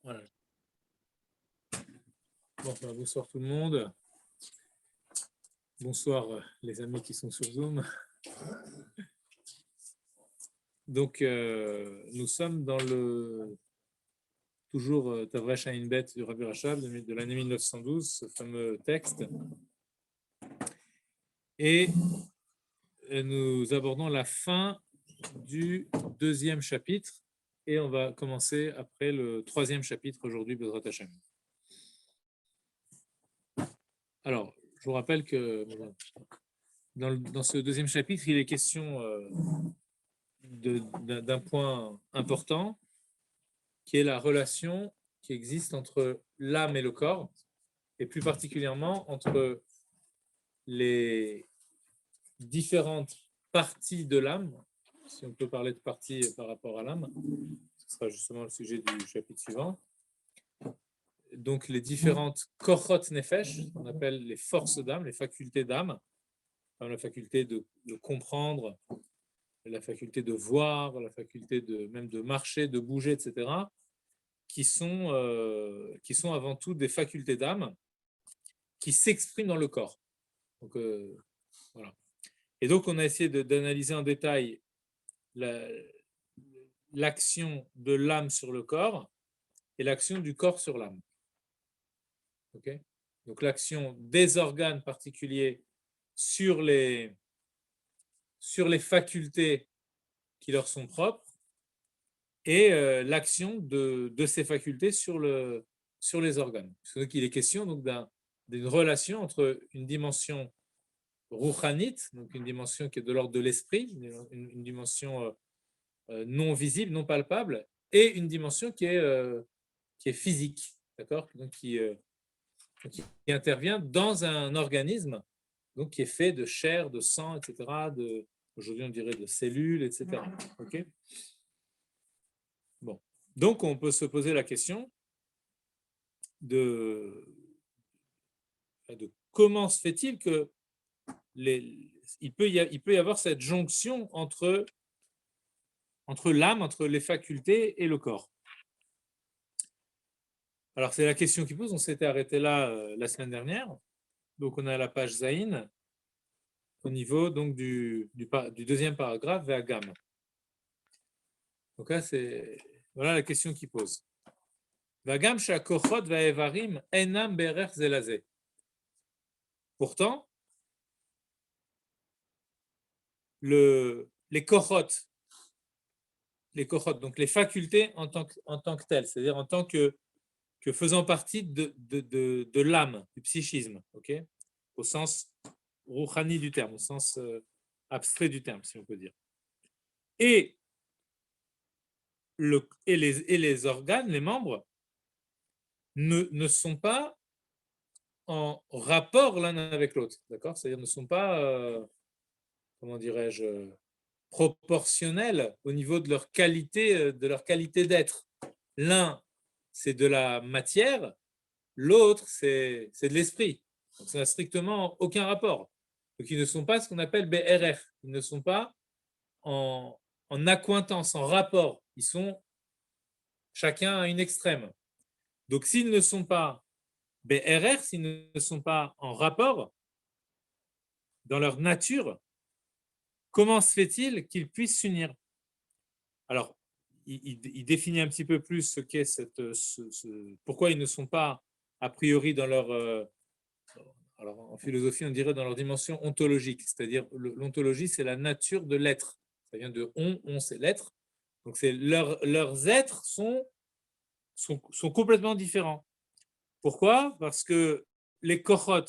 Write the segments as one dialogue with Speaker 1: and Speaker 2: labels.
Speaker 1: Voilà. Bon, bonsoir tout le monde. Bonsoir les amis qui sont sur Zoom. Donc, nous sommes dans le toujours Tavresh Ayin Bet du Rabbi Rachab de l'année 1912, ce fameux texte. Et nous abordons la fin du deuxième chapitre et on va commencer après le troisième chapitre aujourd'hui, Bezrat Hashem. Alors, je vous rappelle que dans ce deuxième chapitre, il est question d'un point important qui est la relation qui existe entre l'âme et le corps, et plus particulièrement entre les différentes parties de l'âme, si on peut parler de parties par rapport à l'âme, ce sera justement le sujet du chapitre suivant. Donc les différentes kochot nefesh, qu'on appelle les forces d'âme, les facultés d'âme, la faculté de comprendre, la faculté de voir, la faculté même de marcher, de bouger, etc., qui sont avant tout des facultés d'âme qui s'expriment dans le corps. Donc, voilà. Et donc, on a essayé d'analyser en détail l'action de l'âme sur le corps et l'action du corps sur l'âme. Okay. Donc, l'action des organes particuliers sur les facultés qui leur sont propres et l'action de ces facultés sur les organes. Donc, il est question donc, d'une relation entre une dimension rouchanite, donc une dimension qui est de l'ordre de l'esprit, une dimension non visible, non palpable, et une dimension qui est physique, d'accord, donc qui intervient dans un organisme donc qui est fait de chair, de sang, etc., aujourd'hui on dirait de cellules, etc. Okay. Bon. Donc on peut se poser la question de comment se fait-il que il peut y avoir cette jonction entre l'âme, entre les facultés et le corps. Alors c'est la question qui pose, on s'était arrêté là la semaine dernière, donc on est à la page Zaïn, au niveau donc du deuxième paragraphe, Ve'agam. Donc là, voilà la question qui pose. Ve'agam she'akochot ve'evarim enam be'erech zelazeh. Pourtant, les kochot, donc les facultés en tant que telles, c'est-à-dire en tant que faisant partie de l'âme, du psychisme, okay, au sens rouhani du terme, au sens abstrait du terme, si on peut dire. Et les organes, les membres, ne sont pas en rapport l'un avec l'autre, d'accord? C'est-à-dire ne sont pas, comment dirais-je, proportionnels au niveau de leur qualité d'être. L'un, c'est de la matière, l'autre, c'est de l'esprit. Donc, ça n'a strictement aucun rapport. Donc, ils ne sont pas ce qu'on appelle BRF. Ils ne sont pas en accointance, en rapport. Ils sont chacun à une extrême. Donc, s'ils ne sont pas BRR, s'ils ne sont pas en rapport dans leur nature, comment se fait-il qu'ils puissent s'unir? Alors, il définit un petit peu plus ce qu'est pourquoi ils ne sont pas a priori dans leur alors en philosophie on dirait dans leur dimension ontologique, c'est-à-dire l'ontologie c'est la nature de l'être, ça vient de on c'est l'être, donc c'est leurs êtres sont complètement différents. Pourquoi? Parce que les kochot,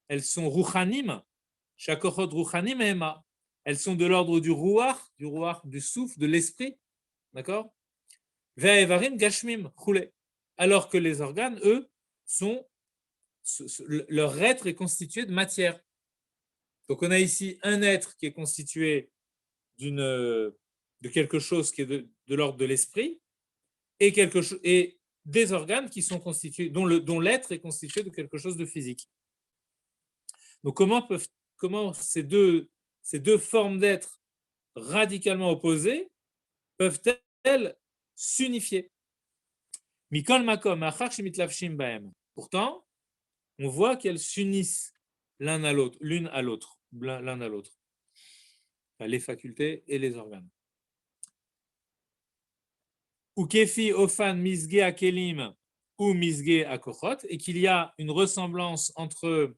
Speaker 1: elles sont rouchanim, chaque kochot rouchanim et ema, elles sont de l'ordre du ruach, du souffle, de l'esprit, d'accord? Ve'evarim gashmim chule, alors que les organes, eux, leur être est constitué de matière. Donc on a ici un être qui est constitué de quelque chose qui est de l'ordre de l'esprit et des organes qui sont constitués, dont l'être est constitué de quelque chose de physique. Donc comment ces deux formes d'être radicalement opposées peuvent-elles s'unifier? Mikol makom, achar shemitlavshim bahem. Pourtant, on voit qu'elles s'unissent l'une à l'autre, l'un à l'autre, enfin, les facultés et les organes. Ou kefi ofan misge akelim ou misge akochot, et qu'il y a une ressemblance entre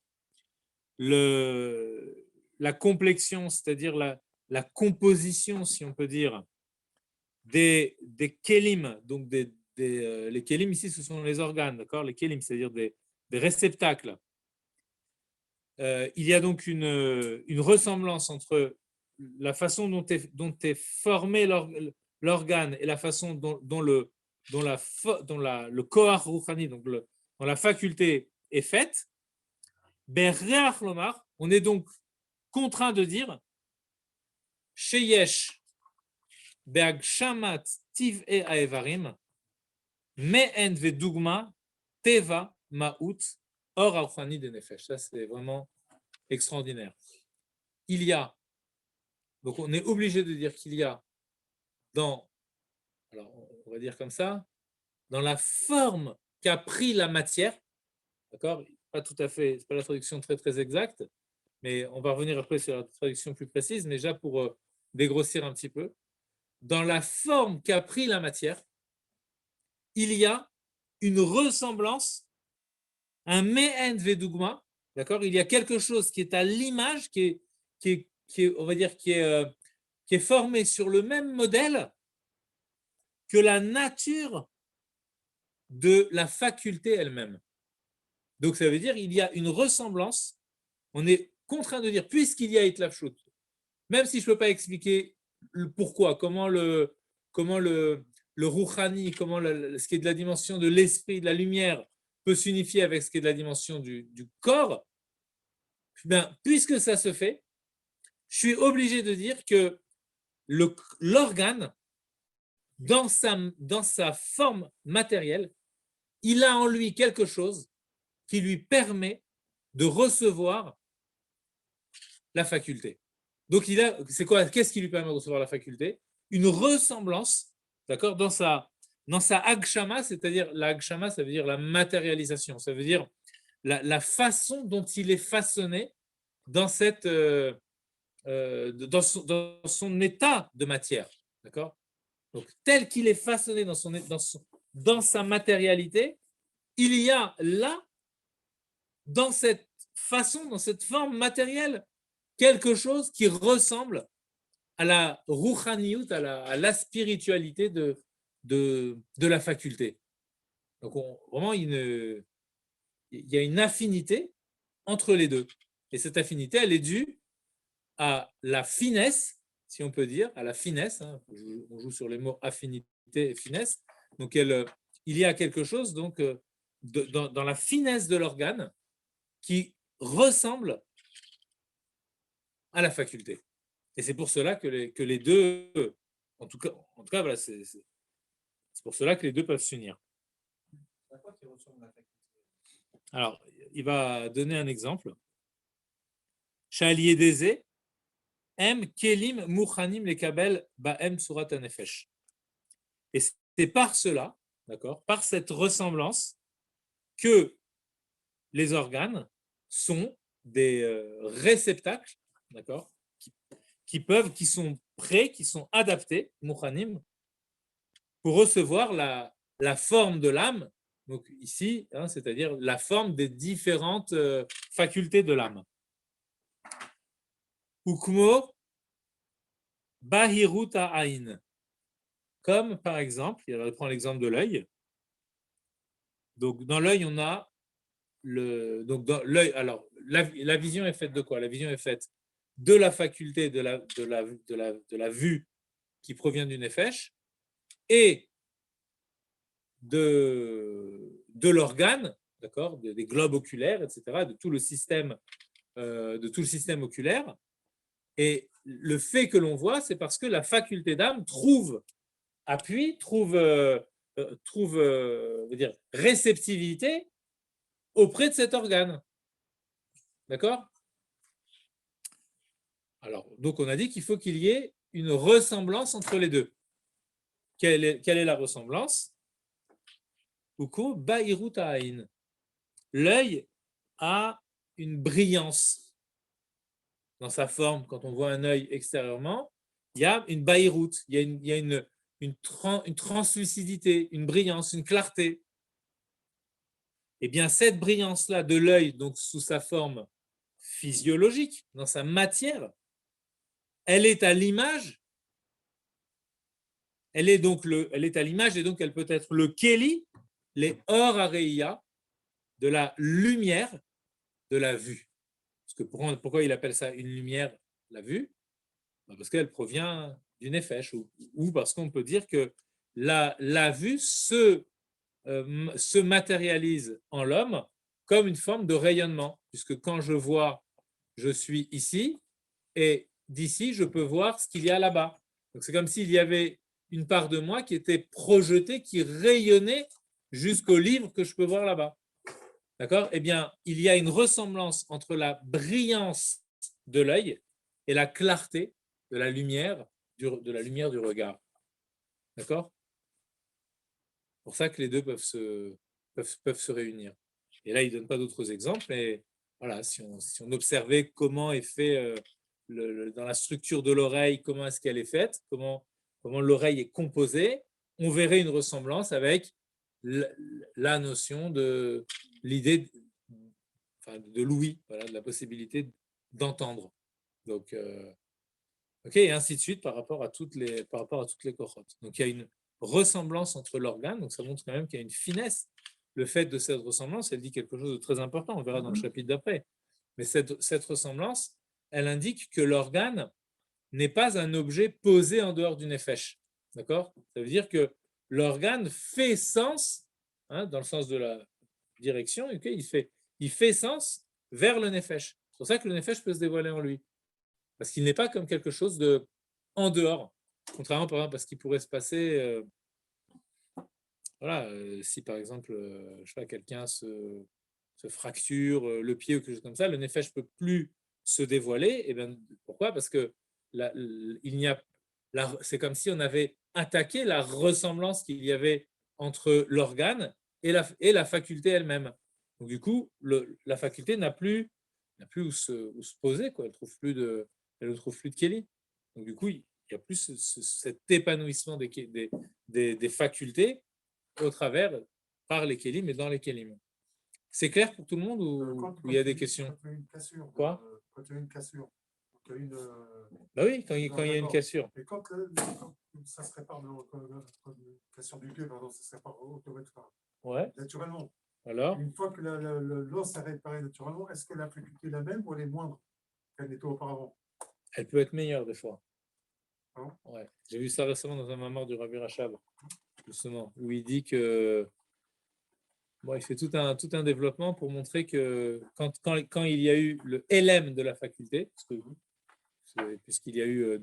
Speaker 1: la complexion, c'est-à-dire la composition, si on peut dire, des kelim, donc les kelim ici, ce sont les organes, d'accord? Les kelim, c'est-à-dire des réceptacles. Il y a donc une ressemblance entre la façon dont est formé l'organe et la façon dont le koach ruchani, donc dont la faculté est faite. Be'reach lomar, on est donc contraint de dire sheyesh be'agshamat tiv'e ha'evarim me'en ve'dugma teva ma'ut or ruchani de nefesh. Ça, c'est vraiment extraordinaire. Il y a, donc on est obligé de dire qu'il y a alors on va dire comme ça, dans la forme qu'a pris la matière, d'accord, pas tout à fait, c'est pas la traduction très très exacte, mais on va revenir après sur la traduction plus précise, mais déjà pour dégrossir un petit peu, dans la forme qu'a pris la matière, il y a une ressemblance, un me'en ve'dugma, d'accord, il y a quelque chose qui est à l'image, qui est, on va dire, qui est formé sur le même modèle que la nature de la faculté elle-même. Donc ça veut dire qu'il y a une ressemblance. On est contraint de dire, puisqu'il y a Itlafshut, même si je ne peux pas expliquer le pourquoi, comment le Rouhani, ce qui est de la dimension de l'esprit, de la lumière, peut s'unifier avec ce qui est de la dimension du corps, bien, puisque ça se fait, je suis obligé de dire que l'organe, dans sa forme matérielle, il a en lui quelque chose qui lui permet de recevoir la faculté. Donc, c'est quoi? Qu'est-ce qui lui permet de recevoir la faculté? Une ressemblance, d'accord, dans sa agshama, c'est-à-dire la agshama, ça veut dire la matérialisation, ça veut dire la façon dont il est façonné dans dans son état de matière, d'accord? Donc, tel qu'il est façonné dans sa matérialité, il y a là, dans cette façon, dans cette forme matérielle, quelque chose qui ressemble à la rouchaniyut, à la spiritualité de la faculté. Donc, vraiment, il y a une affinité entre les deux. Et cette affinité, elle est due à la finesse, si on peut dire, à la finesse. Hein, on joue sur les mots affinité et finesse. Donc, il y a quelque chose donc, dans la finesse de l'organe qui ressemble à la faculté. Et c'est pour cela que les deux, en tout cas voilà, c'est pour cela que les deux peuvent s'unir. Alors, il va donner un exemple. Shaliedeze, em kelim muchanim lekabel baem surat hanefesh. Et c'est par cela, d'accord, par cette ressemblance, que les organes sont des réceptacles, d'accord, qui sont prêts, qui sont adaptés, muchanim, pour recevoir la forme de l'âme, donc ici, hein, c'est-à-dire la forme des différentes facultés de l'âme. Ukmo bahirut ha'ain, comme par exemple, il va prendre l'exemple de l'œil. Donc dans l'œil, on a donc dans l'œil, alors la vision est faite de quoi? La vision est faite de la faculté de la vue qui provient du nefesh et de l'organe, d'accord, des globes oculaires, etc., de tout le système oculaire. Et le fait que l'on voit, c'est parce que la faculté d'âme trouve appui, trouve dire, réceptivité auprès de cet organe. D'accord? Alors, donc on a dit qu'il faut qu'il y ait une ressemblance entre les deux. Quelle est la ressemblance? Uko Bairut Ain. L'œil a une brillance dans sa forme. Quand on voit un œil extérieurement, il y a une Bairut, il y a une translucidité, une brillance, une clarté. Eh bien, cette brillance-là de l'œil, donc sous sa forme physiologique, dans sa matière, elle est à l'image, elle est à l'image et donc elle peut être le Keli, les Or Areia, de la lumière de la vue. Parce que pourquoi il appelle ça une lumière, la vue? Parce qu'elle provient du Nefesh, ou parce qu'on peut dire que la vue se matérialise en l'homme comme une forme de rayonnement, puisque quand je vois, je suis ici, et d'ici, je peux voir ce qu'il y a là-bas. Donc c'est comme s'il y avait une part de moi qui était projetée, qui rayonnait jusqu'au livre que je peux voir là-bas. D'accord? Eh bien, il y a une ressemblance entre la brillance de l'œil et la clarté de la lumière du regard. D'accord? C'est pour ça que les deux peuvent se réunir. Et là, il ne donne pas d'autres exemples, mais voilà, si on observait comment est fait dans la structure de l'oreille, comment est-ce qu'elle est faite, comment l'oreille est composée, on verrait une ressemblance avec la notion de l'idée de l'ouïe, voilà, de la possibilité d'entendre. Donc, ok, et ainsi de suite par rapport à toutes les cohortes. Donc, il y a une ressemblance entre l'organe, donc ça montre quand même qu'il y a une finesse. Le fait de cette ressemblance, elle dit quelque chose de très important, on verra dans le chapitre d'après. Mais cette ressemblance, elle indique que l'organe n'est pas un objet posé en dehors du nefesh. D'accord? Ça veut dire que l'organe fait sens, hein, dans le sens de la direction, okay, il fait sens vers le nefesh. C'est pour ça que le nefesh peut se dévoiler en lui. Parce qu'il n'est pas comme quelque chose de en dehors. Contrairement, par exemple, à ce qui pourrait se passer, voilà, si par exemple, je sais pas, quelqu'un se fracture le pied ou quelque chose comme ça, le nefesh ne peut plus se dévoiler. Et bien, pourquoi? Parce que il n'y a, c'est comme si on avait attaqué la ressemblance qu'il y avait entre l'organe et la faculté elle-même. Donc du coup, la faculté n'a plus où se poser, quoi. Elle ne trouve plus de Kelly. Donc du coup, il y a plus cet épanouissement des facultés au travers, par les Kélim et dans les Kélim. C'est clair pour tout le monde ou il y a des questions?
Speaker 2: Quand tu as une cassure,
Speaker 1: Quoi?
Speaker 2: quand tu as une cassure, quand tu as une,
Speaker 1: bah oui, quand il y a une cassure.
Speaker 2: Et quand ça se répare, une cassure du pied, pardon, ça se répare automatiquement.
Speaker 1: Ouais.
Speaker 2: Naturellement.
Speaker 1: Alors?
Speaker 2: Une fois que l'os est réparé naturellement, est-ce que la faculté est la même ou elle est moindre qu'elle n'était auparavant?
Speaker 1: Elle peut être meilleure des fois.
Speaker 2: Hein?
Speaker 1: Ouais. J'ai vu ça récemment dans un mamar du Rabbi Rachab, justement, où il dit que bon, il fait tout un développement pour montrer que quand il y a eu le LM de la faculté, puisqu'il y a eu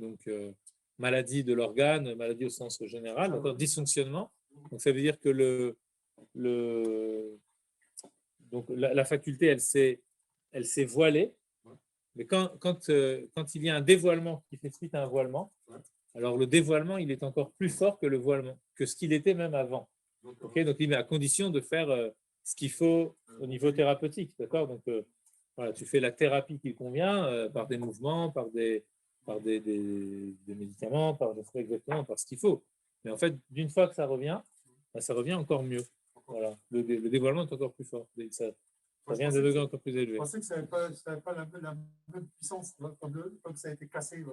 Speaker 1: maladie de l'organe, maladie au sens général, dysfonctionnement, donc ça veut dire que donc la faculté, elle s'est voilée, mais quand il y a un dévoilement qui fait suite à un voilement, alors le dévoilement, il est encore plus fort que le voilement, que ce qu'il était même avant. Okay, donc il met à condition de faire ce qu'il faut au niveau thérapeutique, d'accord? Donc voilà, tu fais la thérapie qui convient par des mouvements, par des médicaments, exactement par ce qu'il faut. Mais en fait, d'une fois que ça revient, ça revient encore mieux. Voilà, le dévoilement est encore plus fort. Ça vient de degrés encore plus élevés.
Speaker 2: Je pensais que ça n'avait pas la même puissance comme ça a été cassé.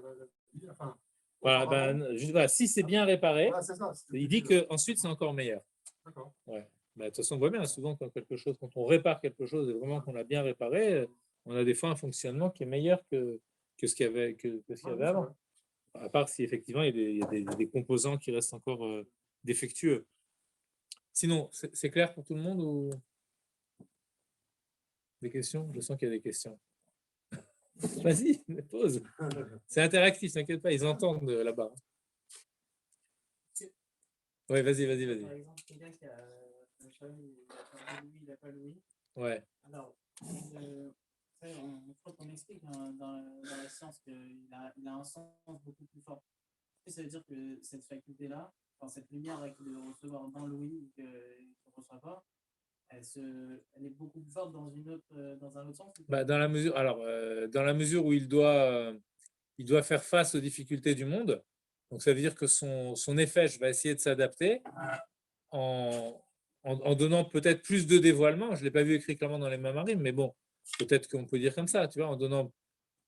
Speaker 2: Enfin,
Speaker 1: voilà, voilà, si c'est bien réparé, voilà, ça, il dit qu'ensuite c'est encore meilleur.
Speaker 2: D'accord.
Speaker 1: Ouais. De toute façon, on voit bien, souvent quand on répare quelque chose et vraiment qu'on l'a bien réparé, on a des fois un fonctionnement qui est meilleur que ce qu'il y avait, avant. À part si effectivement il y a des composants qui restent encore défectueux. Sinon, c'est clair pour tout le monde ou des questions? Je sens qu'il y a des questions. Vas-y, pose. C'est interactif, t'inquiète pas, ils entendent là-bas. Oui, vas-y.
Speaker 3: Par exemple, quelqu'un qui a un chalet, il n'a pas Louis.
Speaker 1: Ouais.
Speaker 3: Alors, je crois qu'on explique dans la science qu'il a un sens beaucoup plus fort. Ça veut dire que cette faculté-là, cette lumière qu'il doit recevoir dans l'ouïe qu'il ne reçoit pas, elle est beaucoup plus forte dans un autre sens.
Speaker 1: Bah, dans la mesure où il doit faire face aux difficultés du monde, donc ça veut dire que son effet va essayer de s'adapter en donnant peut-être plus de dévoilement. Je ne l'ai pas vu écrit clairement dans les Mamarim, mais bon, peut-être qu'on peut dire comme ça, tu vois, en donnant,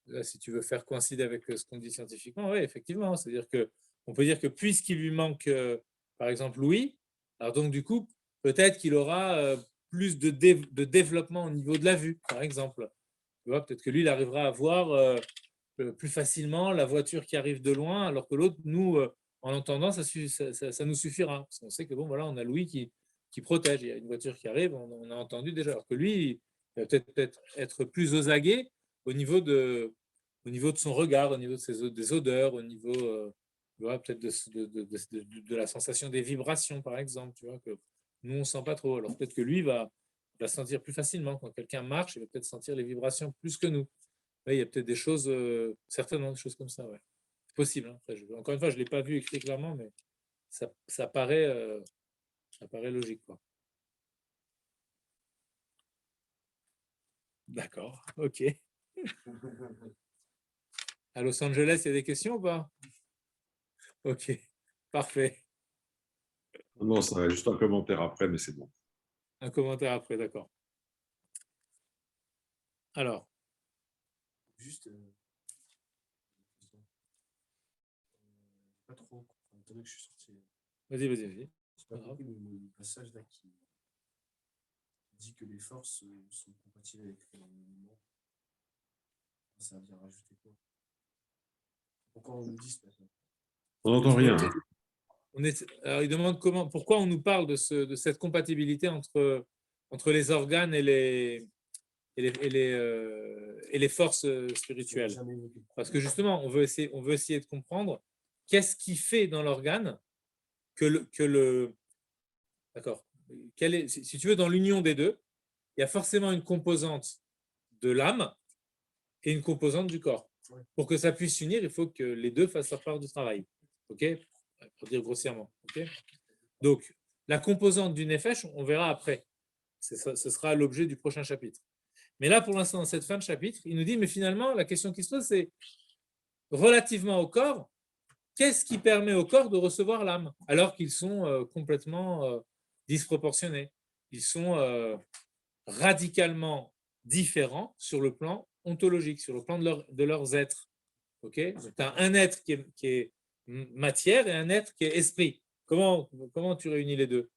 Speaker 1: là, si tu veux faire coïncider avec ce qu'on dit scientifiquement, oui, effectivement, c'est-à-dire qu'on peut dire que puisqu'il lui manque, par exemple, l'ouïe, alors donc du coup, peut-être qu'il aura plus de développement au niveau de la vue, par exemple. Tu vois, peut-être que lui, il arrivera à voir plus facilement la voiture qui arrive de loin, alors que l'autre, nous, en entendant, ça nous suffira. Parce qu'on sait que bon, voilà, on a l'ouïe qui protège. Il y a une voiture qui arrive, on a entendu déjà. Alors que lui, il va peut-être être plus aux aguets au niveau de son regard, au niveau des odeurs, au niveau peut-être de la sensation des vibrations, par exemple. Tu vois, que nous, on ne sent pas trop. Alors peut-être que lui va sentir plus facilement. Quand quelqu'un marche, il va peut-être sentir les vibrations plus que nous. Ouais, il y a peut-être des choses, certainement des choses comme ça. Ouais. C'est possible. Hein. Après, encore une fois, je ne l'ai pas vu écrit clairement, mais ça paraît logique. Quoi. D'accord, ok. À Los Angeles, il y a des questions ou pas? Ok, parfait.
Speaker 4: Non, ça va juste un commentaire après, mais c'est bon.
Speaker 1: Un commentaire après, d'accord. Alors,
Speaker 5: Juste, pas trop. Étant donné que je suis sorti,
Speaker 1: vas-y.
Speaker 5: j'ai pas
Speaker 1: Pas grave.
Speaker 5: compris le passage là qui dit que les forces sont compatibles avec l'humain. Ça vient rajouter quoi? Pourquoi on nous dit ce passage?
Speaker 4: On n'entend rien. Hein.
Speaker 1: Alors, il demande pourquoi on nous parle de cette compatibilité entre les organes et les forces spirituelles. Parce que justement, on veut essayer de comprendre qu'est-ce qui fait dans l'organe d'accord. Si tu veux, dans l'union des deux, il y a forcément une composante de l'âme et une composante du corps. Pour que ça puisse s'unir, il faut que les deux fassent leur part du travail. OK? Pour dire grossièrement. OK? Donc, la composante du nefesh, on verra après. Ce sera l'objet du prochain chapitre. Mais là, pour l'instant, dans cette fin de chapitre, il nous dit, mais finalement, la question qui se pose, c'est relativement au corps, qu'est-ce qui permet au corps de recevoir l'âme alors qu'ils sont complètement disproportionnés? Ils sont radicalement différents sur le plan ontologique, sur le plan de leurs êtres. Okay, tu as un être qui est matière et un être qui est esprit. Comment tu réunis les deux?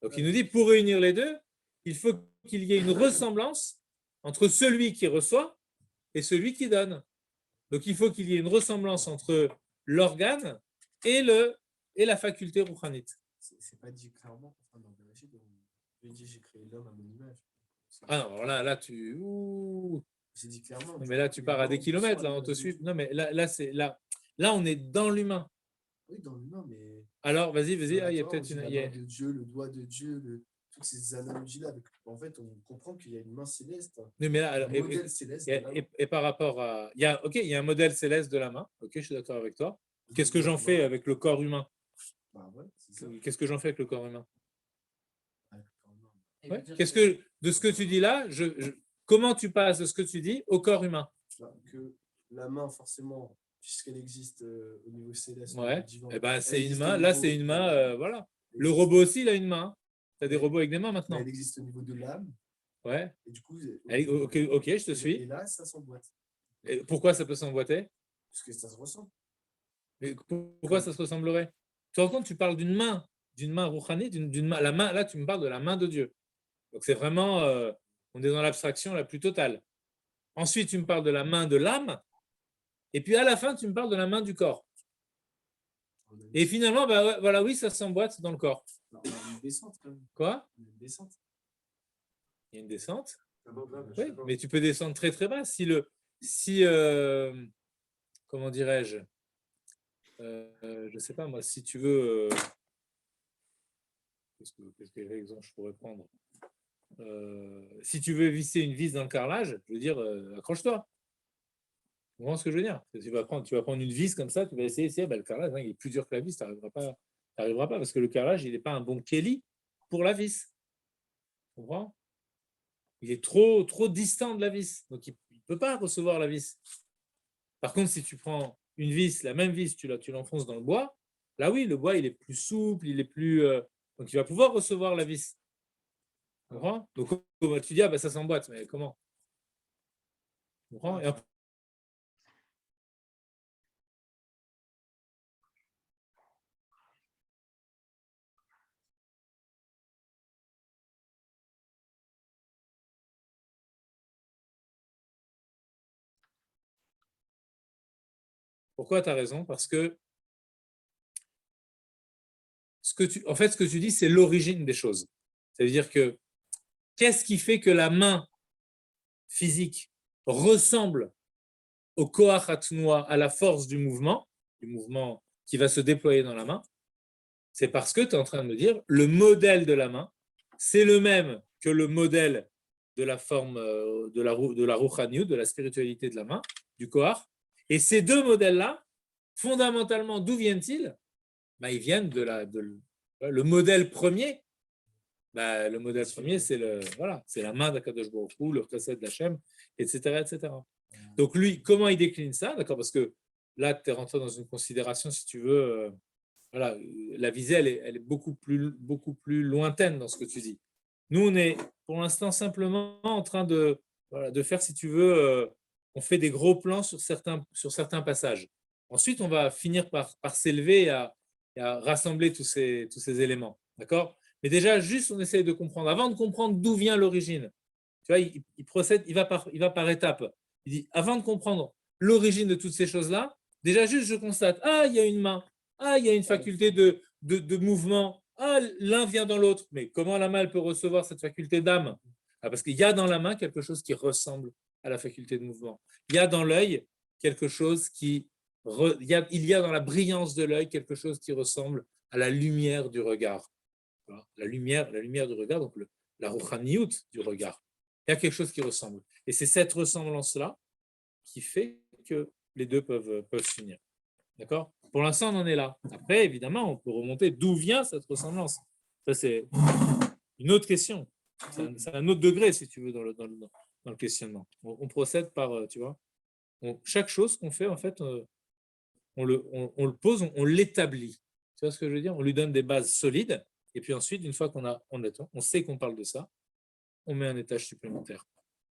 Speaker 1: Donc il nous dit, pour réunir les deux, il faut qu'il y ait une ressemblance entre celui qui reçoit et celui qui donne. Donc il faut qu'il y ait une ressemblance entre l'organe et la faculté rouhanite.
Speaker 5: C'est pas dit clairement. Enfin, dans Bereshit, Dieu dit j'ai créé l'homme à mon image.
Speaker 1: Ah non, alors là tu.
Speaker 5: C'est dit clairement.
Speaker 1: Non, mais là, tu pars à des kilomètres, là, on te suit. Non, mais là, on est dans l'humain.
Speaker 5: Oui, dans l'humain, mais.
Speaker 1: Alors, vas-y,
Speaker 5: Ah,
Speaker 1: il y a peut-être une.
Speaker 5: La main de Dieu, le doigt de Dieu, toutes ces analogies-là. En fait, on comprend qu'il y a une main céleste.
Speaker 1: Non, mais là, alors,
Speaker 5: un modèle céleste.
Speaker 1: Et par rapport à. Il y a un modèle céleste de la main. Ok, je suis d'accord avec toi. Qu'est-ce que j'en fais avec le corps humain?
Speaker 5: Bah ouais, c'est ça.
Speaker 1: Qu'est-ce que j'en fais avec le corps humain?
Speaker 3: Ouais.
Speaker 1: De ce que tu dis là, comment tu passes de ce que tu dis au corps humain?
Speaker 5: Que la main, forcément, puisqu'elle existe au niveau céleste,
Speaker 1: ouais.
Speaker 5: divin,
Speaker 1: Et ben, c'est une main. Là, c'est une main. Voilà. Le robot aussi, il a une main. Tu as des robots avec des mains maintenant.
Speaker 5: Elle existe au niveau de l'âme.
Speaker 1: Ouais.
Speaker 5: Et du coup,
Speaker 1: ok, je te suis.
Speaker 5: Et là, ça s'emboîte.
Speaker 1: Et pourquoi ça peut s'emboîter?
Speaker 5: Parce que ça se ressemble.
Speaker 1: Mais pourquoi ça se ressemblerait? Tu te rends compte, tu parles d'une main rouhani, d'une main. La main, là, tu me parles de la main de Dieu. Donc c'est vraiment, on est dans l'abstraction la plus totale. Ensuite, tu me parles de la main de l'âme, et puis à la fin, tu me parles de la main du corps. Et finalement, bah, voilà, oui, ça s'emboîte dans le corps.
Speaker 5: Non, il y a une descente quand même.
Speaker 1: Quoi?
Speaker 5: Il y a une descente.
Speaker 1: Il y a une descente.
Speaker 2: Oui,
Speaker 1: mais tu peux descendre très très bas. Comment dirais-je, je sais pas moi, si tu veux, quel exemple je pourrais prendre? Si tu veux visser une vis dans le carrelage, je veux dire, accroche-toi. Tu comprends ce que je veux dire? Tu vas prendre une vis comme ça, tu vas essayer, le carrelage, il est plus dur que la vis, tu n'arriveras pas n'arriveras pas parce que le carrelage, il n'est pas un bon kéli pour la vis. Tu comprends? Il est trop distant de la vis. Donc, il ne peut pas recevoir la vis. Par contre, si tu prends une vis, la même vis, tu l'enfonces dans le bois, là oui, le bois, il est plus souple, il est plus... donc, il va pouvoir recevoir la vis. Tu comprends? Donc, tu dis, ah, ben, ça s'emboîte, mais comment? Tu comprends? Et après, pourquoi tu as raison? Parce que ce que tu dis, c'est l'origine des choses. Ça veut dire que qu'est-ce qui fait que la main physique ressemble au koach hatnoua, à la force du mouvement qui va se déployer dans la main? C'est parce que tu es en train de me dire le modèle de la main, c'est le même que le modèle de la forme de la rouchaniout, de la spiritualité de la main, du koach. Et ces deux modèles-là, fondamentalement, d'où viennent-ils? Ils viennent le modèle premier. Le modèle premier, c'est la main d'Akadosh Baruch Hu, le chesed d'Hachem, etc., etc. Donc lui, comment il décline ça? D'accord, parce que là, tu es rentré dans une considération, si tu veux, la visée, elle est beaucoup plus lointaine dans ce que tu dis. Nous, on est pour l'instant simplement en train de faire, si tu veux, on fait des gros plans sur certains passages. Ensuite, on va finir par s'élever et à rassembler tous ces éléments. D'accord? Mais déjà, juste, on essaye de comprendre. Avant de comprendre d'où vient l'origine, tu vois, il procède, il va par étapes. Il dit, avant de comprendre l'origine de toutes ces choses-là, déjà juste, je constate, il y a une main, il y a une faculté de mouvement, l'un vient dans l'autre. Mais comment la main elle peut recevoir cette faculté d'âme? Parce qu'il y a dans la main quelque chose qui ressemble à la faculté de mouvement. Il y a dans l'œil quelque chose il y a dans la brillance de l'œil quelque chose qui ressemble à la lumière du regard. La lumière du regard, donc la rouchaniout du regard. Il y a quelque chose qui ressemble. Et c'est cette ressemblance-là qui fait que les deux peuvent s'unir. D'accord? Pour l'instant, on en est là. Après, évidemment, on peut remonter d'où vient cette ressemblance. Ça, c'est une autre question. C'est un autre degré, si tu veux, dans le questionnement. On procède par, tu vois, chaque chose qu'on fait, en fait, on le pose, on l'établit. Tu vois ce que je veux dire? On lui donne des bases solides. Et puis ensuite, une fois on sait qu'on parle de ça, on met un étage supplémentaire.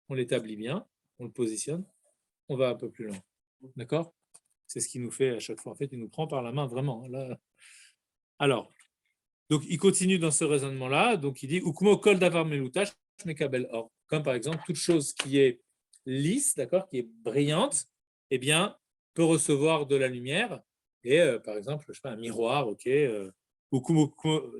Speaker 1: On l'établit bien, on le positionne, on va un peu plus loin. D'accord? C'est ce qu'il nous fait à chaque fois. En fait, il nous prend par la main, vraiment. Là. Alors, donc il continue dans ce raisonnement-là. Donc il dit Ukmo kol davar melutash mekabel or. Comme par exemple, toute chose qui est lisse, d'accord, qui est brillante, eh bien, peut recevoir de la lumière. Et par exemple, je sais pas, un miroir, ok,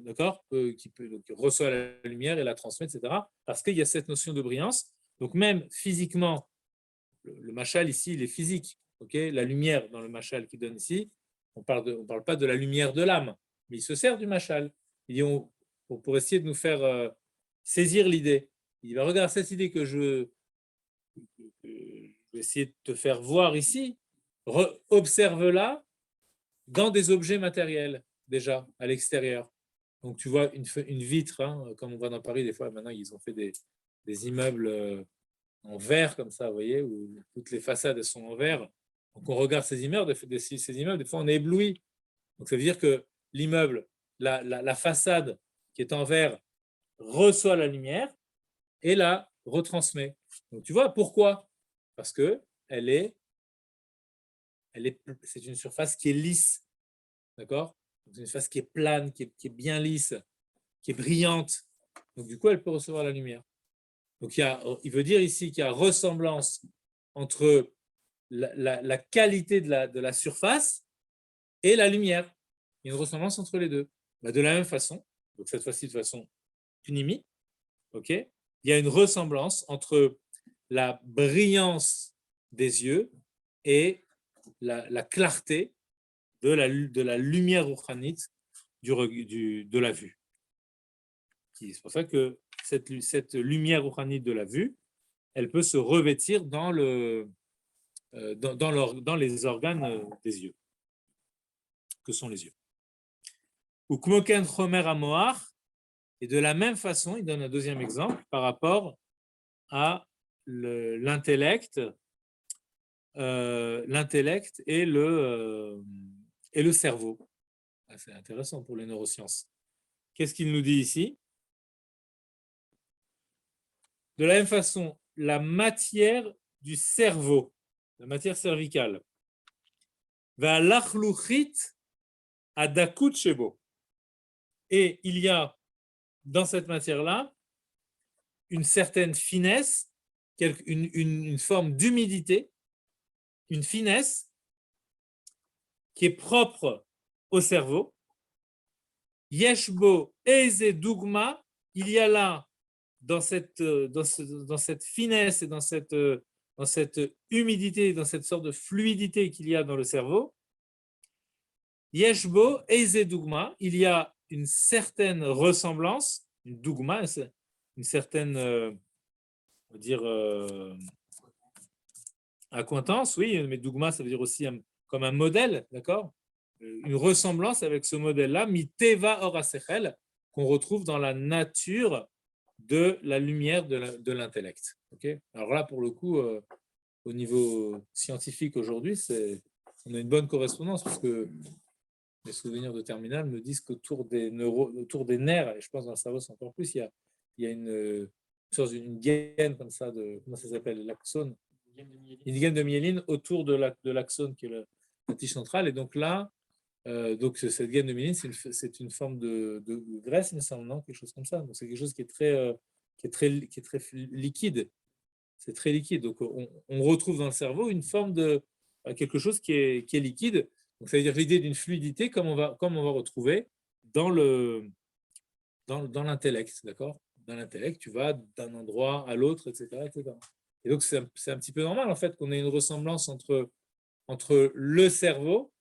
Speaker 1: d'accord, qui reçoit la lumière et la transmet, etc. Parce qu'il y a cette notion de brillance. Donc même physiquement, le machal ici, il est physique. Okay, la lumière dans le machal qu'il donne ici, on parle pas de la lumière de l'âme, mais il se sert du machal. Pour essayer de nous faire saisir l'idée. Il va regarder cette idée que je vais essayer de te faire voir ici, observe-la dans des objets matériels, déjà, à l'extérieur. Donc tu vois une vitre, comme on voit dans Paris, des fois, maintenant, ils ont fait des immeubles en verre, comme ça, vous voyez, où toutes les façades elles sont en verre. Donc on regarde ces immeubles, des fois on est ébloui. Donc ça veut dire que l'immeuble, la façade qui est en verre reçoit la lumière et la retransmet. Donc tu vois pourquoi? Parce que c'est une surface qui est lisse, d'accord? C'est une surface qui est plane, qui est bien lisse, qui est brillante. Donc du coup elle peut recevoir la lumière. Donc il veut dire ici qu'il y a ressemblance entre la qualité de la surface et la lumière. Il y a une ressemblance entre les deux. De la même façon, donc cette fois-ci de façon punimi, il y a une ressemblance entre la brillance des yeux et la clarté de la lumière rouchanite de la vue. C'est pour ça que cette lumière rouchanite de la vue, elle peut se revêtir dans les organes des yeux, que sont les yeux. ou kmoken chomer amoach. Et de la même façon, il donne un deuxième exemple par rapport à l'intellect et le cerveau. C'est intéressant pour les neurosciences. Qu'est-ce qu'il nous dit ici? De la même façon, la matière du cerveau, la matière cervicale, va l'achluchit adakut shebo. Et il y a dans cette matière-là une certaine finesse, une forme d'humidité, une finesse qui est propre au cerveau. Yeshbo eze dugma, il y a là, dans cette finesse et dans cette humidité, dans cette sorte de fluidité qu'il y a dans le cerveau, Yeshbo eze dugma, il y a une certaine ressemblance, une dugma, une certaine, on va dire, accointance, oui, mais dugma, ça veut dire aussi comme un modèle, d'accord? Une ressemblance avec ce modèle-là, miteva orasechel, qu'on retrouve dans la nature de la lumière de l'intellect. Okay, alors là, pour le coup, au niveau scientifique aujourd'hui, on a une bonne correspondance, parce que mes souvenirs de terminale me disent qu'autour des nerfs, et je pense dans le cerveau c'est encore plus, il y a une sorte d'une gaine comme ça, comment ça s'appelle, l'axone, une gaine de myéline autour de l'axone qui est la tige centrale, et donc là, donc cette gaine de myéline, c'est une forme de graisse, il me semble, non, quelque chose comme ça. Donc c'est quelque chose qui est très liquide. C'est très liquide. Donc on retrouve dans le cerveau une forme de quelque chose qui est liquide. Donc ça veut dire l'idée d'une fluidité comme on va retrouver dans l'intellect, d'accord? Dans l'intellect, tu vas d'un endroit à l'autre, etc., etc. Et donc c'est un petit peu normal en fait qu'on ait une ressemblance entre le cerveau,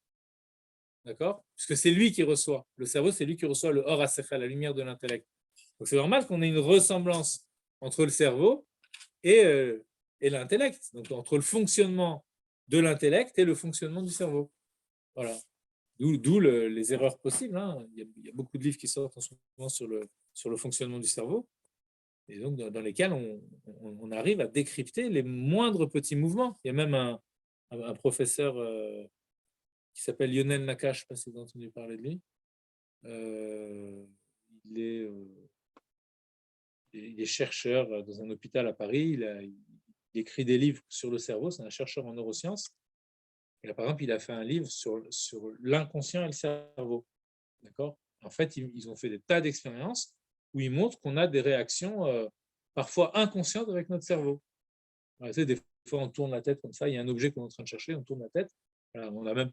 Speaker 1: d'accord? Puisque c'est lui qui reçoit. Le cerveau, c'est lui qui reçoit le or asechel, la lumière de l'intellect. Donc c'est normal qu'on ait une ressemblance entre le cerveau et l'intellect. Donc entre le fonctionnement de l'intellect et le fonctionnement du cerveau. Voilà. D'où les erreurs possibles. Hein. Il y a beaucoup de livres qui sortent en ce moment sur le fonctionnement du cerveau, et donc dans lesquels on arrive à décrypter les moindres petits mouvements. Il y a même un professeur qui s'appelle Lionel Nakache, je ne sais pas si vous avez entendu parler de lui. Il est chercheur dans un hôpital à Paris. Il écrit des livres sur le cerveau. C'est un chercheur en neurosciences. Et là, par exemple, il a fait un livre sur l'inconscient et le cerveau. D'accord ? En fait, ils ont fait des tas d'expériences où ils montrent qu'on a des réactions parfois inconscientes avec notre cerveau. Alors, tu sais, des fois, on tourne la tête comme ça. Il y a un objet qu'on est en train de chercher, on tourne la tête. Voilà, on l'avait même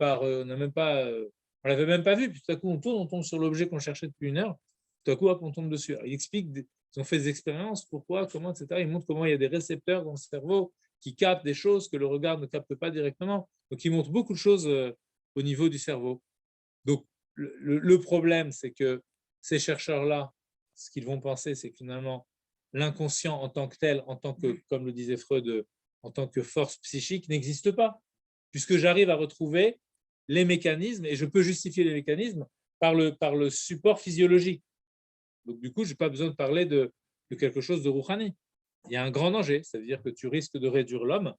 Speaker 1: pas vu. Puis tout à coup, on tombe sur l'objet qu'on cherchait depuis une heure. Tout à coup, hop, on tombe dessus. Alors, ils ont fait des expériences, pourquoi, comment, etc. Ils montrent comment il y a des récepteurs dans le cerveau qui captent des choses que le regard ne capte pas directement. Donc, ils montrent beaucoup de choses au niveau du cerveau. Donc, le problème, c'est que ces chercheurs-là, ce qu'ils vont penser, c'est que finalement, l'inconscient en tant que tel, en tant que, comme le disait Freud, en tant que force psychique, n'existe pas, puisque j'arrive à retrouver les mécanismes, et je peux justifier les mécanismes par le support physiologique. Donc, du coup, je n'ai pas besoin de parler de quelque chose de rouhani. Il y a un grand danger, ça veut dire que tu risques de réduire l'homme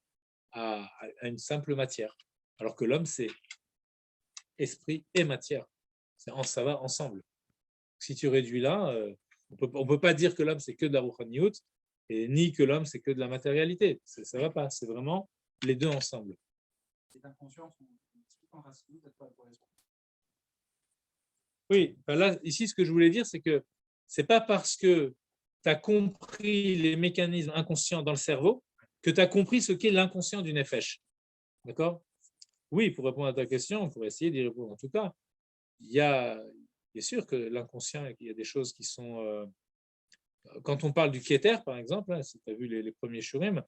Speaker 1: à une simple matière, alors que l'homme, c'est esprit et matière. Ça va ensemble. Si tu réduis là, on peut pas dire que l'homme, c'est que de la rouhaniout, et ni que l'homme, c'est que de la matérialité. Ça ne va pas, c'est vraiment les deux ensemble.
Speaker 3: Cette inconscience, on explique en racine, peut-être pas pour les autres.
Speaker 1: Oui, ben là, ici, ce que je voulais dire, c'est que ce n'est pas parce que tu as compris les mécanismes inconscients dans le cerveau que tu as compris ce qu'est l'inconscient du nefesh. D'accord? Oui, pour répondre à ta question, on pourrait essayer d'y répondre. En tout cas, il y a, bien sûr que l'inconscient, il y a des choses qui sont... quand on parle du Keter, par exemple, hein, si tu as vu les premiers shurim,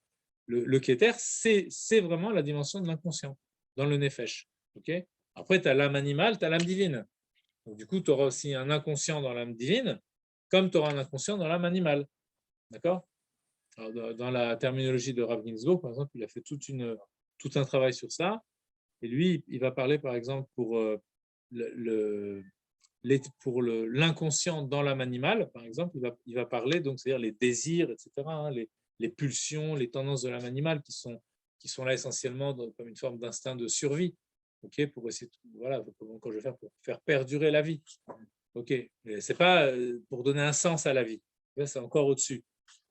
Speaker 1: le Keter, c'est vraiment la dimension de l'inconscient dans le nefesh. Okay, après, tu as l'âme animale, tu as l'âme divine. Donc, du coup, tu auras aussi un inconscient dans l'âme divine, comme tu auras un inconscient dans l'âme animale. D'accord? Alors, dans la terminologie de Rav Ginsburg, par exemple, il a fait tout un travail sur ça. Et lui, il va parler, par exemple, pour pour l'inconscient dans l'âme animale, par exemple, il va parler, donc c'est-à-dire les désirs, etc., hein, les pulsions, les tendances de l'âme animale qui sont là essentiellement comme une forme d'instinct de survie, ok, pour essayer, voilà, comment je vais faire pour faire perdurer la vie, ok, mais c'est pas pour donner un sens à la vie, là c'est encore au-dessus.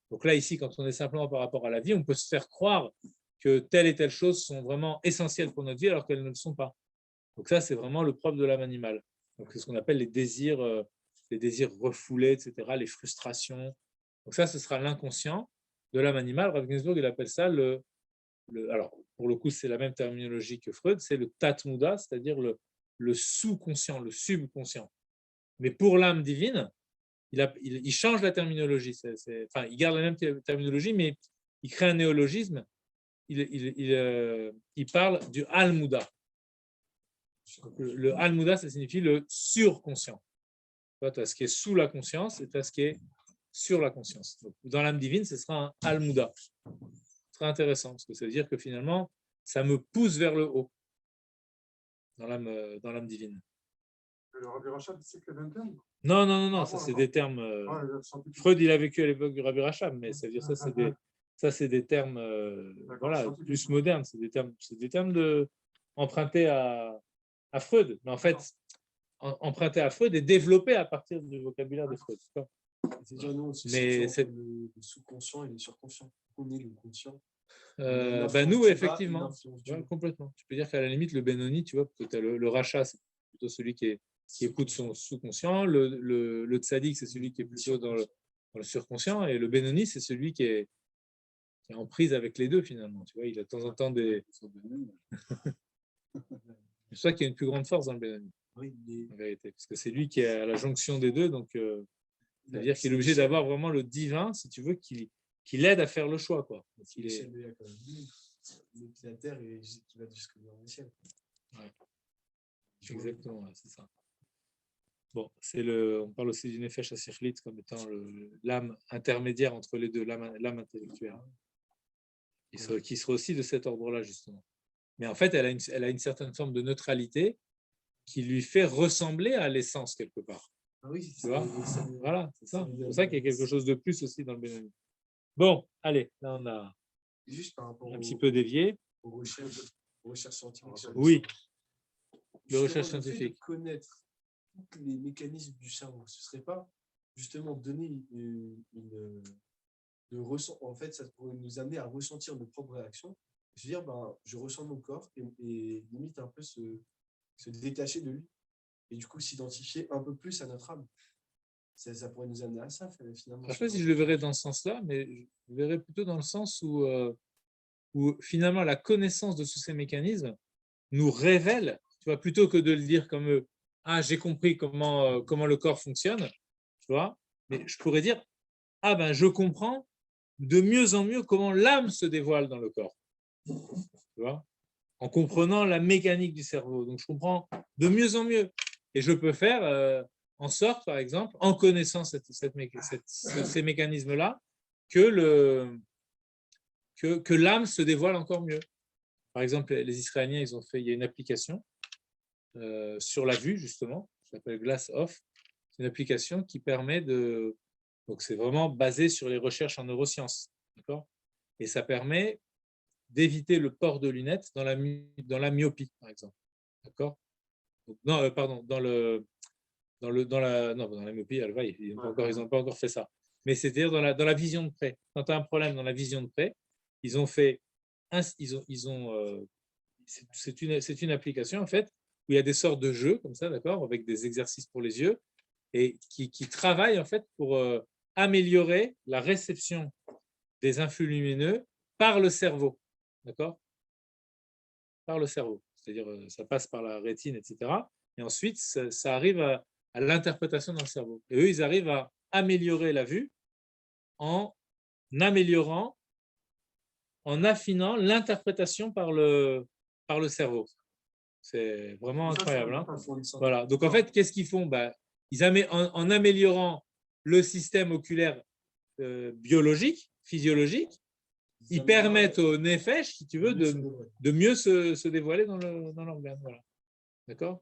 Speaker 1: Donc là ici, quand on est simplement par rapport à la vie, on peut se faire croire que telle et telle chose sont vraiment essentielles pour notre vie alors qu'elles ne le sont pas. Donc ça, c'est vraiment le propre de l'âme animale. Donc c'est ce qu'on appelle les désirs refoulés, etc., les frustrations. Donc ça, ce sera l'inconscient de l'âme animale. Rav Ginsburg, il appelle ça alors pour le coup, c'est la même terminologie que Freud, c'est le tat-muda, c'est-à-dire le sous-conscient, le subconscient. Mais pour l'âme divine, il change la terminologie. Enfin, il garde la même terminologie, mais il crée un néologisme. Il parle du al-muda. Le al-muda, ça signifie le surconscient. Tu as ce qui est sous la conscience et tu as ce qui est sur la conscience. Donc, dans l'âme divine, ce sera un al-muda. Très intéressant, parce que ça veut dire que finalement, ça me pousse vers le haut dans l'âme divine.
Speaker 2: Le Rabbi Rachab, c'est que le même terme.
Speaker 1: Non, ça c'est des termes. Freud, il a vécu à l'époque du Rabbi Rachab, mais ça veut dire ça, c'est des termes voilà, plus modernes. C'est des termes empruntés à Freud. Mais en fait, empruntés à Freud et développés à partir du vocabulaire de Freud.
Speaker 5: C'est-à-dire, nous,
Speaker 1: Mais
Speaker 5: c'est le sous-conscient et le surconscient. On est le conscient.
Speaker 1: Nous, effectivement, complètement. Tu peux dire qu'à la limite, le Benoni, tu vois, parce que tu as le rachat, c'est plutôt celui qui écoute son sous-conscient. Le tzaddik, c'est celui qui est plutôt dans le surconscient. Et le Benoni, c'est celui qui est en prise avec les deux, finalement. Tu vois, il a de temps en temps des. C'est ça qu'il y a une plus grande force dans le Benoni, en vérité. Parce que c'est lui qui est à la jonction des deux. Donc, c'est-à-dire qu'il est obligé d'avoir vraiment le divin, si tu veux, qui l'aide à faire le choix. Quoi.
Speaker 5: La terre et qui va jusqu'au ciel.
Speaker 1: Ouais. Exactement, ouais, c'est ça. Bon, on parle aussi du Nefesh HaSichlit comme étant l'âme intermédiaire entre les deux, l'âme intellectuelle, qui sera aussi de cet ordre-là, justement. Mais en fait, elle a une certaine forme de neutralité qui lui fait ressembler à l'essence quelque part.
Speaker 5: Ah oui,
Speaker 1: tu vois, voilà, c'est ça. C'est pour ça qu'il y a quelque chose de plus aussi dans le Benoni. Bon, allez, là on a
Speaker 5: juste par rapport
Speaker 1: un petit peu dévié.
Speaker 5: Aux recherches scientifiques.
Speaker 1: Oui, les
Speaker 5: justement,
Speaker 1: recherches
Speaker 5: le fait
Speaker 1: scientifiques.
Speaker 5: de connaître tous les mécanismes du cerveau, ce ne serait pas justement donner en fait, ça pourrait nous amener à ressentir nos propres réactions. Je veux dire, je ressens mon corps et limite un peu se détacher de lui. Et du coup, s'identifier un peu plus à notre âme. Ça pourrait nous amener à ça, finalement.
Speaker 1: Je ne sais pas si je le verrais dans ce sens-là, mais je le verrais plutôt dans le sens où finalement la connaissance de tous ces mécanismes nous révèle, tu vois, plutôt que de le dire comme ah, j'ai compris comment le corps fonctionne, tu vois, mais je pourrais dire ah ben je comprends de mieux en mieux comment l'âme se dévoile dans le corps, tu vois, en comprenant la mécanique du cerveau. Donc je comprends de mieux en mieux et je peux faire en sorte, par exemple, en connaissant ces mécanismes-là, que l'âme se dévoile encore mieux. Par exemple, les Israéliens, il y a une application sur la vue, justement, qui s'appelle Glass Off. C'est une application qui permet donc c'est vraiment basé sur les recherches en neurosciences, d'accord ? Et ça permet d'éviter le port de lunettes dans la myopie, par exemple, d'accord ? Non, pardon, dans la myopie, ils n'ont pas encore fait ça. Mais c'est-à-dire dans la vision de près. Quand tu as un problème dans la vision de près, ils ont fait c'est une application en fait où il y a des sortes de jeux comme ça, d'accord, avec des exercices pour les yeux et qui travaillent en fait pour améliorer la réception des influx lumineux par le cerveau, d'accord, par le cerveau. C'est-à-dire ça passe par la rétine, etc. Et ensuite ça arrive à l'interprétation dans le cerveau. Et eux, ils arrivent à améliorer la vue en affinant l'interprétation par le cerveau. C'est vraiment incroyable. Hein, voilà. Donc, en fait, qu'est-ce qu'ils font ? En améliorant le système oculaire biologique, physiologique, ils permettent au nefesh, si tu veux, de mieux se dévoiler dans l'organe. Voilà. D'accord ?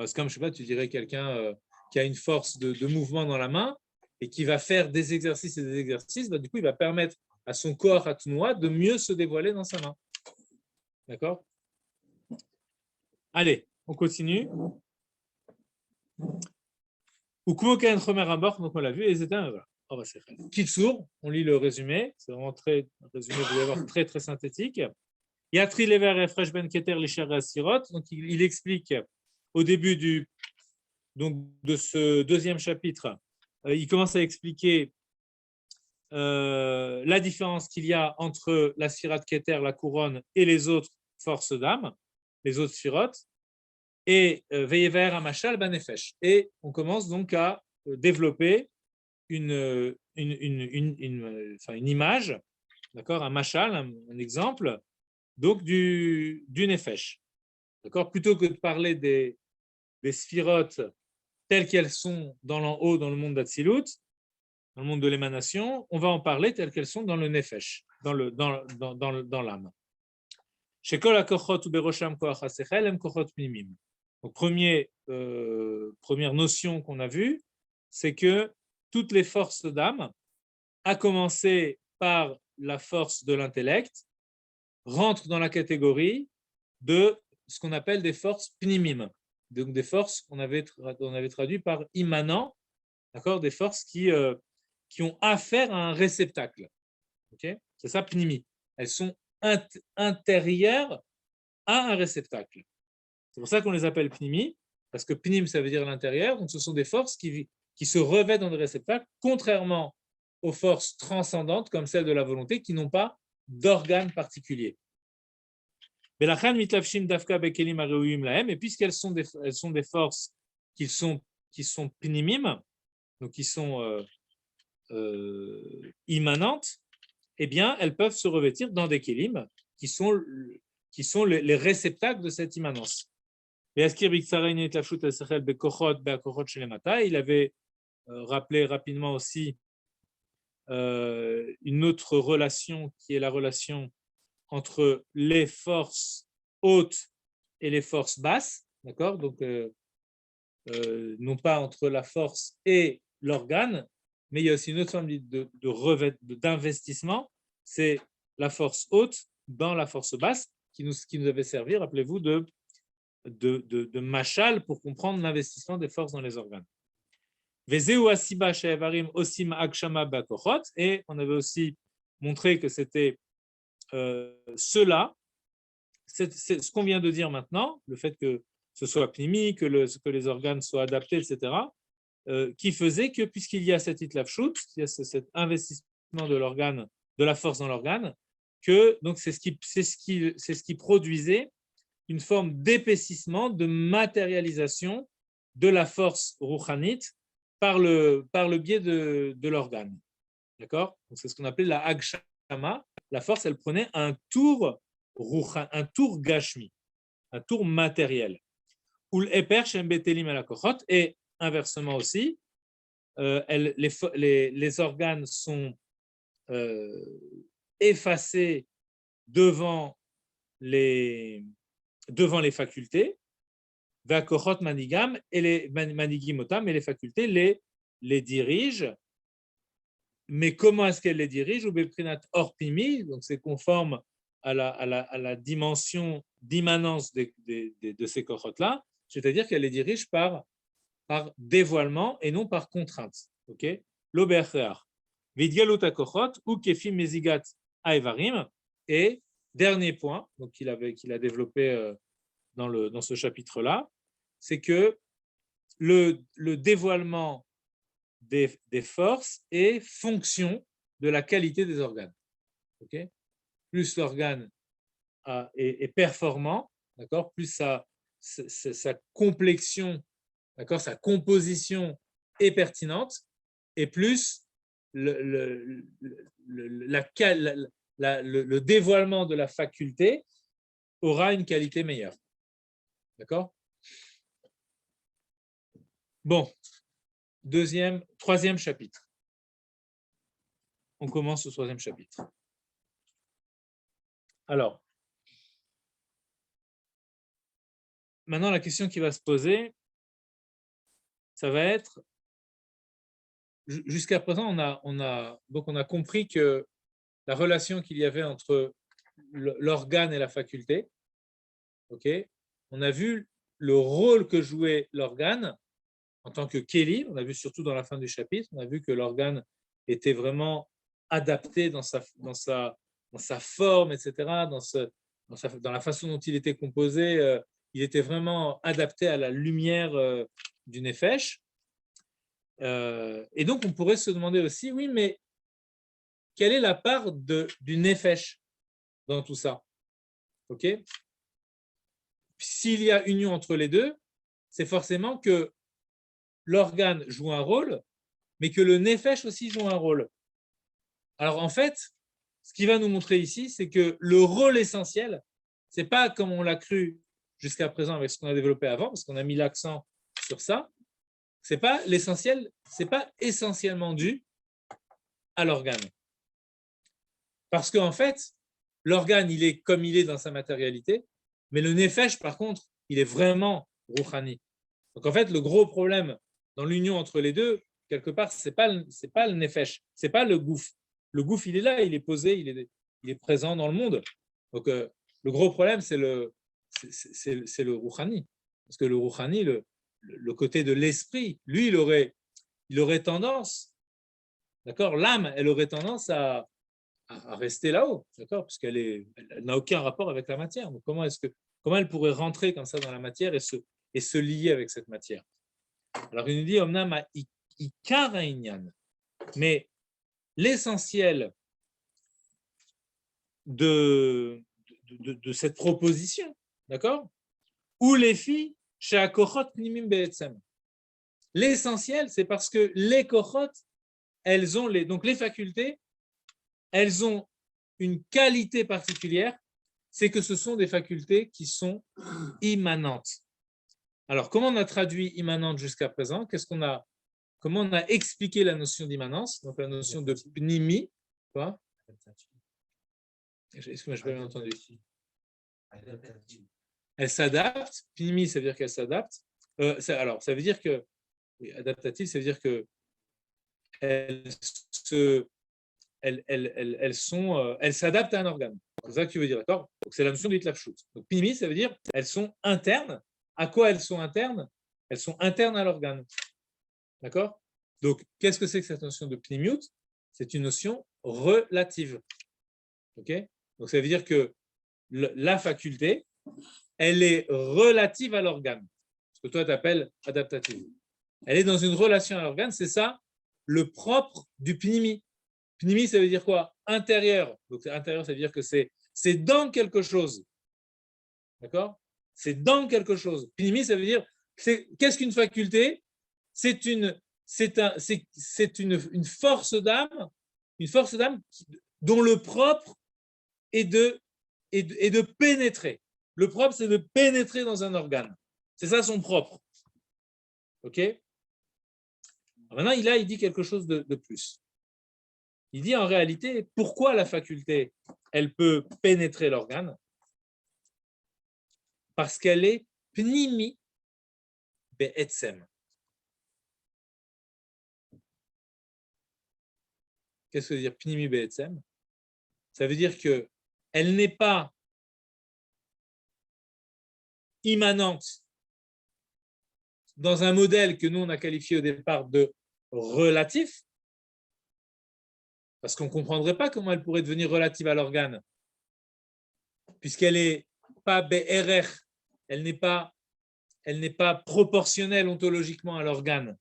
Speaker 1: C'est comme, je sais pas, tu dirais quelqu'un, qui a une force de mouvement dans la main et qui va faire des exercices et des exercices, bah, du coup, il va permettre à son corps Hatnoua de mieux se dévoiler dans sa main. D'accord? Allez, on continue. Ou Kumoken Chomer Abor, donc on l'a vu, et c'était un. Voilà. Kitsour, on lit le résumé, c'est vraiment très résumé, vous allez voir, très très synthétique. Yatri Lever et Fresh Ben Keter Lisher Sirot, donc il explique au début de ce deuxième chapitre, il commence à expliquer la différence qu'il y a entre la Sirat Keter, la couronne, et les autres forces d'âme, les autres Sirot, et Veyever Amashal Banefesh. Et on commence donc à développer une image, d'accord, un mashal, un exemple, donc du nefesh. D'accord, plutôt que de parler des sphirotes telles qu'elles sont dans l'en haut, dans le monde d'Atsilut, dans le monde de l'émanation, on va en parler telles qu'elles sont dans le nefesh, dans l'âme. Shekol hakochot uberosham koach hasechel em kochot pnimim. Donc première notion qu'on a vue, c'est que toutes les forces d'âme, à commencer par la force de l'intellect, rentrent dans la catégorie de ce qu'on appelle des forces pnimim, donc des forces qu'on avait traduit par immanent, d'accord, des forces qui ont affaire à un réceptacle. Okay, c'est ça pnimi. Elles sont intérieures à un réceptacle. C'est pour ça qu'on les appelle pnimi, parce que pnim, ça veut dire l'intérieur, donc ce sont des forces qui se revêtent dans des réceptacles, contrairement aux forces transcendantes, comme celles de la volonté, qui n'ont pas d'organes particuliers. Et puisqu'elles sont des forces qui sont pnimim, donc qui sont immanentes, eh bien, elles peuvent se revêtir dans des kélim qui sont les réceptacles de cette immanence. Il avait rappelé rapidement aussi une autre relation qui est la relation entre les forces hautes et les forces basses, d'accord? Donc, non pas entre la force et l'organe, mais il y a aussi une autre forme d'investissement, c'est la force haute dans la force basse qui nous avait servi, rappelez-vous, de machal pour comprendre l'investissement des forces dans les organes. Et on avait aussi montré que c'était cela, c'est ce qu'on vient de dire maintenant, le fait que ce soit pnimi, que les organes soient adaptés, etc., qui faisait que puisqu'il y a cette itlafshut, il y a cet investissement de l'organe, de la force dans l'organe, que donc c'est ce qui produisait une forme d'épaississement, de matérialisation de la force rouchanite par le biais de l'organe. D'accord? Donc c'est ce qu'on appelait la agshama. La force, elle prenait un tour gashmi, un tour matériel. Et inversement aussi, les organes sont effacés devant les facultés, Vakochot manigam et les manigimotam et les facultés les dirigent. Mais comment est-ce qu'elles les dirigent? Ou beprinat orpimi, donc c'est conforme à la dimension d'immanence de ces kochot-là, c'est-à-dire qu'elles les dirigent par dévoilement et non par contrainte. Ok? L'obercheach, vidgalut kochot ou kefim mezigat aivarim. Et dernier point, donc qu'il a développé dans ce chapitre-là, c'est que le dévoilement des forces est fonction de la qualité des organes. Okay? Plus l'organe est performant, d'accord, plus sa complexion, d'accord, sa composition est pertinente, et plus le dévoilement de la faculté aura une qualité meilleure. D'accord? Bon, troisième chapitre. On commence au troisième chapitre. Alors, maintenant la question qui va se poser, ça va être, jusqu'à présent, on a compris que la relation qu'il y avait entre l'organe et la faculté, ok, on a vu le rôle que jouait l'organe en tant que Kéli, on a vu surtout dans la fin du chapitre, on a vu que l'organe était vraiment adapté dans sa forme, etc., dans la façon dont il était composé, il était vraiment adapté à la lumière du Nefesh. Et donc, on pourrait se demander aussi, oui, mais quelle est la part du Nefesh dans tout ça? Ok? S'il y a union entre les deux, c'est forcément que l'organe joue un rôle, mais que le Nefesh aussi joue un rôle. Alors, en fait, ce qu'il va nous montrer ici, c'est que le rôle essentiel, c'est pas comme on l'a cru jusqu'à présent avec ce qu'on a développé avant, parce qu'on a mis l'accent sur ça, c'est pas l'essentiel, c'est pas essentiellement dû à l'organe. Parce qu'en fait, l'organe, il est comme il est dans sa matérialité, mais le nefesh, par contre, il est vraiment rouhani. Donc en fait, le gros problème dans l'union entre les deux, quelque part, c'est pas le nefesh, c'est pas le gouf. Le gouf, il est là, il est posé, il est présent dans le monde. Donc le gros problème, c'est le rouhani. Parce que le rouhani, le côté de l'esprit, lui, il aurait tendance, d'accord, l'âme, elle aurait tendance à rester là-haut, d'accord, parce elle n'a aucun rapport avec la matière. Donc comment elle pourrait rentrer comme ça dans la matière et se lier avec cette matière? Alors il nous dit Omnam ikar ha'inyan, mais l'essentiel de cette proposition, d'accord, ou les filles chez akochot nimim be'etzem. L'essentiel, c'est parce que les kochot, elles ont donc les facultés, elles ont une qualité particulière, c'est que ce sont des facultés qui sont immanentes. Alors, comment on a traduit immanente jusqu'à présent? Comment on a expliqué la notion d'immanence? Donc, la notion de pnimi. Quoi? Excuse-moi, je n'ai pas bien entendu. Elle s'adapte. Pnimi, ça veut dire qu'elle s'adapte. Alors, ça veut dire que, adaptative, ça veut dire que elles s'adaptent à un organe. C'est ça que tu veux dire, d'accord? Donc, c'est la notion d'Itlapshut. Donc, Pnimi, ça veut dire elles sont internes. À quoi elles sont internes? Elles sont internes à l'organe. D'accord? Donc, qu'est-ce que c'est que cette notion de Pnimiut? C'est une notion relative. Ok? Donc, ça veut dire que la faculté, elle est relative à l'organe. Ce que toi, tu appelles adaptative. Elle est dans une relation à l'organe. C'est ça le propre du Pnimi. Pnimi, ça veut dire quoi? Intérieur. Donc, intérieur, ça veut dire que c'est dans quelque chose. D'accord? C'est dans quelque chose. Pnimi, ça veut dire, qu'est-ce qu'une faculté? C'est une force d'âme, dont le propre est de pénétrer. Le propre, c'est de pénétrer dans un organe. C'est ça son propre. OK? Alors maintenant, il dit quelque chose de plus. Il dit en réalité, pourquoi la faculté, elle peut pénétrer l'organe? Parce qu'elle est pnimi be'etzem. Qu'est-ce que ça veut dire pnimi be'etzem? Ça veut dire qu'elle n'est pas immanente dans un modèle que nous, on a qualifié au départ de relatif, parce qu'on ne comprendrait pas comment elle pourrait devenir relative à l'organe, puisqu'elle n'est pas BRR, elle n'est pas proportionnelle ontologiquement à l'organe.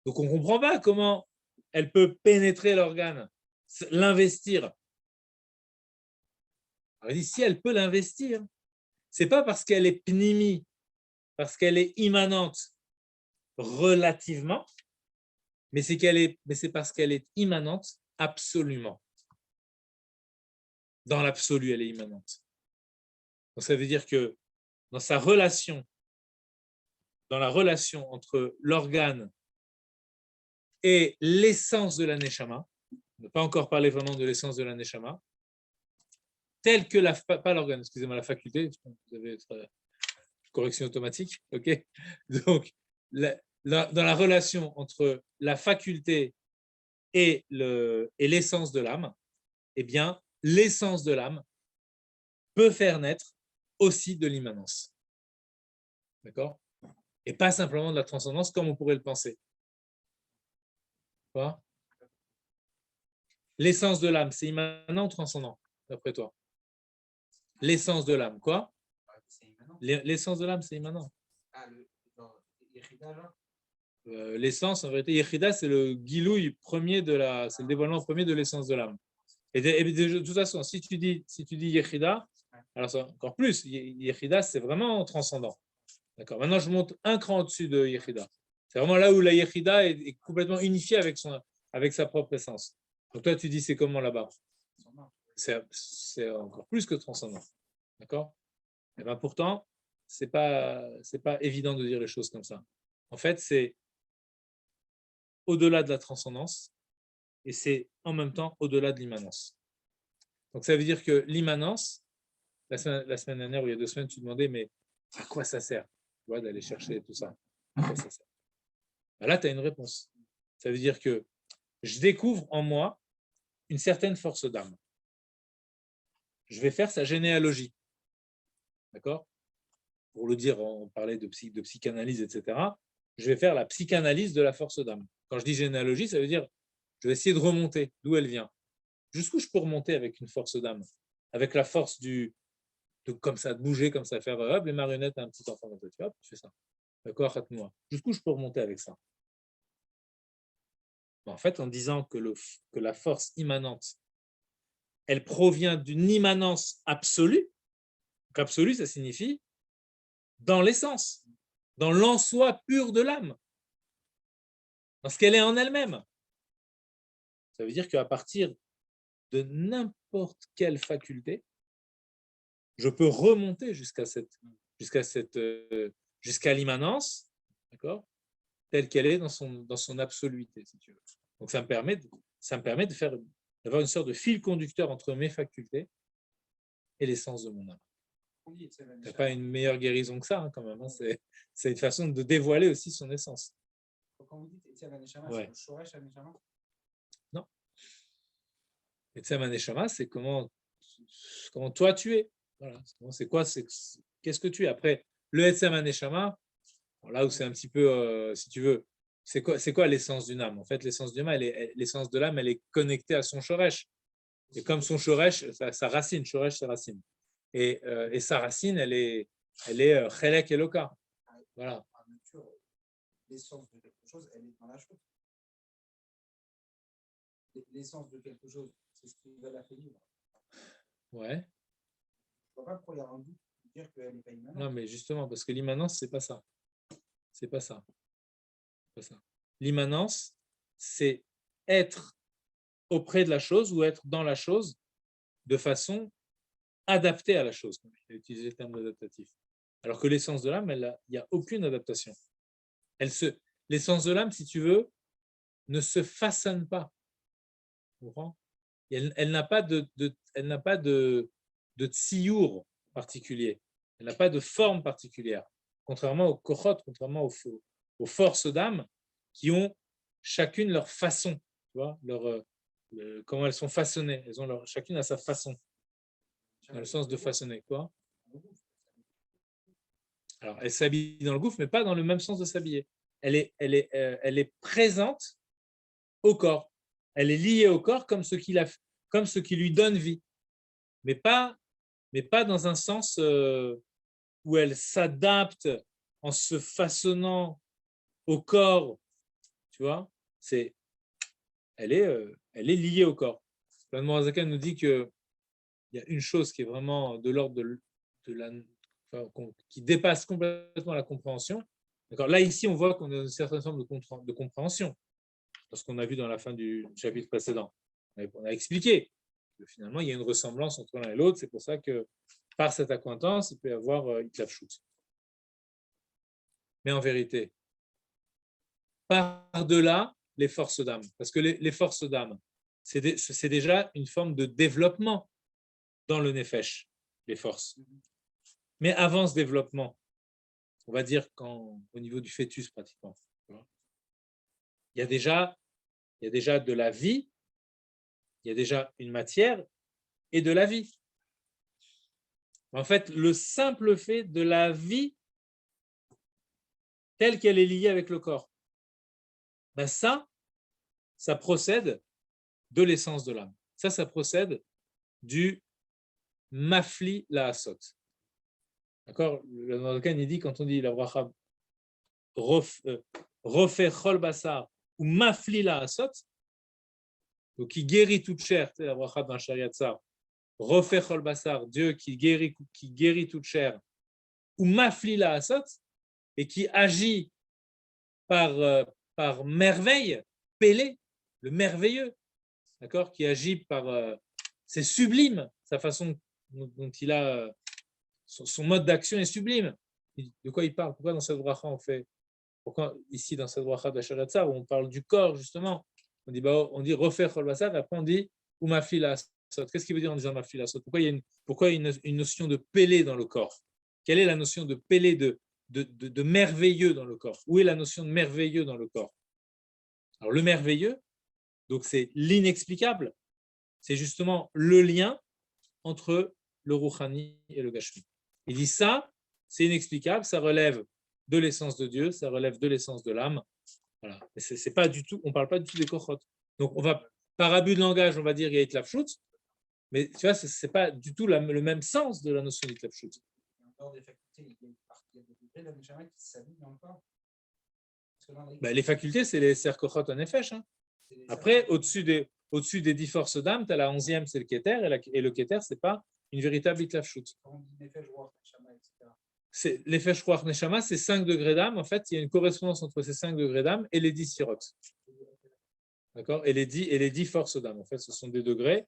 Speaker 1: Donc on ne comprend pas comment elle peut pénétrer l'organe, l'investir. Alors, il dit, si elle peut l'investir, ce n'est pas parce qu'elle est pnimi, parce qu'elle est immanente relativement, mais c'est parce qu'elle est immanente absolument. Dans l'absolu, elle est immanente. Donc ça veut dire que dans la relation entre l'organe et l'essence de la neshama, on n'a pas encore parlé vraiment de l'essence de la neshama, telle que pas l'organe, excusez-moi, la faculté, vous avez correction automatique, ok? Donc, dans la relation entre la faculté et l'essence de l'âme, eh bien, l'essence de l'âme peut faire naître aussi de l'immanence. D'accord? Et pas simplement de la transcendance comme on pourrait le penser. Quoi? L'essence de l'âme, c'est immanent ou transcendant, d'après toi? L'essence de l'âme, quoi? L'essence de l'âme, c'est immanent. L'essence, en vérité, Yechida, c'est le guilouille premier c'est le dévoilement premier de l'essence de l'âme. Et de toute façon, si tu dis Yechida, alors c'est encore plus. Yechida, c'est vraiment transcendant. D'accord. Maintenant, je monte un cran au-dessus de Yechida. C'est vraiment là où la Yechida est complètement unifiée avec sa propre essence. Donc toi, tu dis c'est comment là-bas? C'est encore plus que transcendant. D'accord? Et bien pourtant, c'est pas évident de dire les choses comme ça. En fait, c'est au-delà de la transcendance et c'est en même temps au-delà de l'immanence. Donc ça veut dire que l'immanence, la semaine dernière ou il y a 2 semaines, tu demandais, mais à quoi ça sert, tu vois, d'aller chercher tout ça? À quoi ça sert? Ben là, tu as une réponse. Ça veut dire que je découvre en moi une certaine force d'âme. Je vais faire sa généalogie. D'accord? Pour le dire, on parlait de psychanalyse, etc. Je vais faire la psychanalyse de la force d'âme. Quand je dis généalogie, ça veut dire je vais essayer de remonter d'où elle vient. Jusqu'où je peux remonter avec une force d'âme? Avec la force de comme ça, de bouger, comme ça, faire hop, les marionnettes à un petit enfant dans tu fais ça. D'accord, moi. Jusqu'où je peux remonter avec ça? En fait, en disant que la force immanente, elle provient d'une immanence absolue. Donc, absolue, ça signifie dans l'essence, dans l'en-soi pur de l'âme, dans ce qu'elle est en elle-même. Ça veut dire qu'à partir de n'importe quelle faculté, je peux remonter jusqu'à l'immanence, d'accord, telle qu'elle est dans son absoluité, si tu veux. Donc ça me permet d'avoir une sorte de fil conducteur entre mes facultés et l'essence de mon âme. Ce n'est pas une meilleure guérison que ça, hein, quand même. Hein. C'est une façon de dévoiler aussi son essence.
Speaker 3: Quand vous dites Etzel Aneshama,
Speaker 1: Ouais.
Speaker 3: c'est le Shoresh Aneshama?
Speaker 1: Non. Etzel Aneshama, c'est comment toi tu es. Voilà. C'est quoi? Qu'est-ce que tu es? Après, le Etzel Aneshama, là où c'est un petit peu, si tu veux, c'est quoi l'essence d'une âme? En fait, l'essence d'une âme, l'essence de l'âme, elle est connectée à son Shoresh. Et comme son Shoresh, sa racine, Shoresh, sa racine. Et sa racine, elle est Chelek Eloka. Voilà.
Speaker 3: L'essence de quelque chose, elle est dans la chose. L'essence de quelque chose, c'est ce qui va la faire vivre.
Speaker 1: Ouais.
Speaker 3: Je ne vois pas pourquoi il y a un doute de dire qu'elle n'est pas immanente.
Speaker 1: Non, mais justement, parce que l'immanence, c'est pas ça. C'est pas ça. L'immanence, c'est être auprès de la chose ou être dans la chose de façon adaptée à la chose. J'ai utilisé le terme adaptatif. Alors que l'essence de l'âme, il n'y a aucune adaptation. L'essence de l'âme, si tu veux, ne se façonne pas. Tu comprends? Elle n'a pas de tsiour particulier. Elle n'a pas de forme particulière. Contrairement aux kochot, contrairement aux forces d'âme qui ont chacune leur façon. Tu vois, comment elles sont façonnées. Chacune a sa façon. Dans le sens de façonner. Quoi? Alors, elle s'habille dans le gouffre, mais pas dans le même sens de s'habiller. Elle est présente au corps. Elle est liée au corps comme ce qui lui donne vie. Mais pas dans un sens où elle s'adapte en se façonnant au corps. Tu vois, elle est liée au corps. Le Morazakan nous dit qu'il y a une chose qui est vraiment de l'ordre qui dépasse complètement la compréhension. D'accord. Là, ici, on voit qu'on a une certaine forme de compréhension. Parce qu'on a vu dans la fin du chapitre précédent. On a expliqué que finalement, il y a une ressemblance entre l'un et l'autre. C'est pour ça que par cette accointance, il peut y avoir Itlafshut. Mais en vérité, par-delà les forces d'âme, parce que les forces d'âme, c'est déjà une forme de développement dans le Nefesh, les forces. Mais avant ce développement, on va dire au niveau du fœtus pratiquement, il y a déjà de la vie, il y a déjà une matière et de la vie. En fait, le simple fait de la vie telle qu'elle est liée avec le corps, ben ça procède de l'essence de l'âme. Ça procède du mafli la asot. D'accord? Le Mardokan, il dit, quand on dit la bracha refait chol basar ou mafli la asot, donc qui guérit toute chair, c'est la bracha d'un shariatzar, refait chol basar, Dieu qui guérit toute chair, ou mafli la asot, et qui agit par merveille, Pélé, le merveilleux, d'accord, qui agit par c'est sublime, sa façon dont il a son mode d'action est sublime. De quoi il parle? Pourquoi dans cette bracha on fait? Pourquoi ici dans cette bracha d'Asharatzar où on parle du corps justement, on dit refaire chol basar et après on dit ou ma fille la sot. Qu'est-ce qu'il veut dire en disant ma fille la sot? Pourquoi il y a une notion de pélé dans le corps? Quelle est la notion de pélé de merveilleux dans le corps? Où est la notion de merveilleux dans le corps? Alors le merveilleux, donc c'est l'inexplicable, c'est justement le lien entre le Rouhani et le Gashmi. Il dit ça, c'est inexplicable, ça relève de l'essence de Dieu, ça relève de l'essence de l'âme. Voilà. Mais c'est pas du tout, on ne parle pas du tout des kochot. Donc on va, par abus de langage, on va dire Yait Lafshut, mais tu vois, ce n'est pas du tout le même sens de la notion d'Yait Lafshut. Les facultés, c'est les serkochot en effesh. Hein. Après, au-dessus des 10 forces d'âme, tu as la 11e, c'est le Keter, et le Keter, ce n'est pas une véritable Itlafshut. L'Efesh Ruach Neshama, c'est 5 degrés d'âme. En fait, il y a une correspondance entre ces 5 degrés d'âme et les 10 sirot. D'accord? Et les 10 forces d'âme. En fait, ce sont des degrés.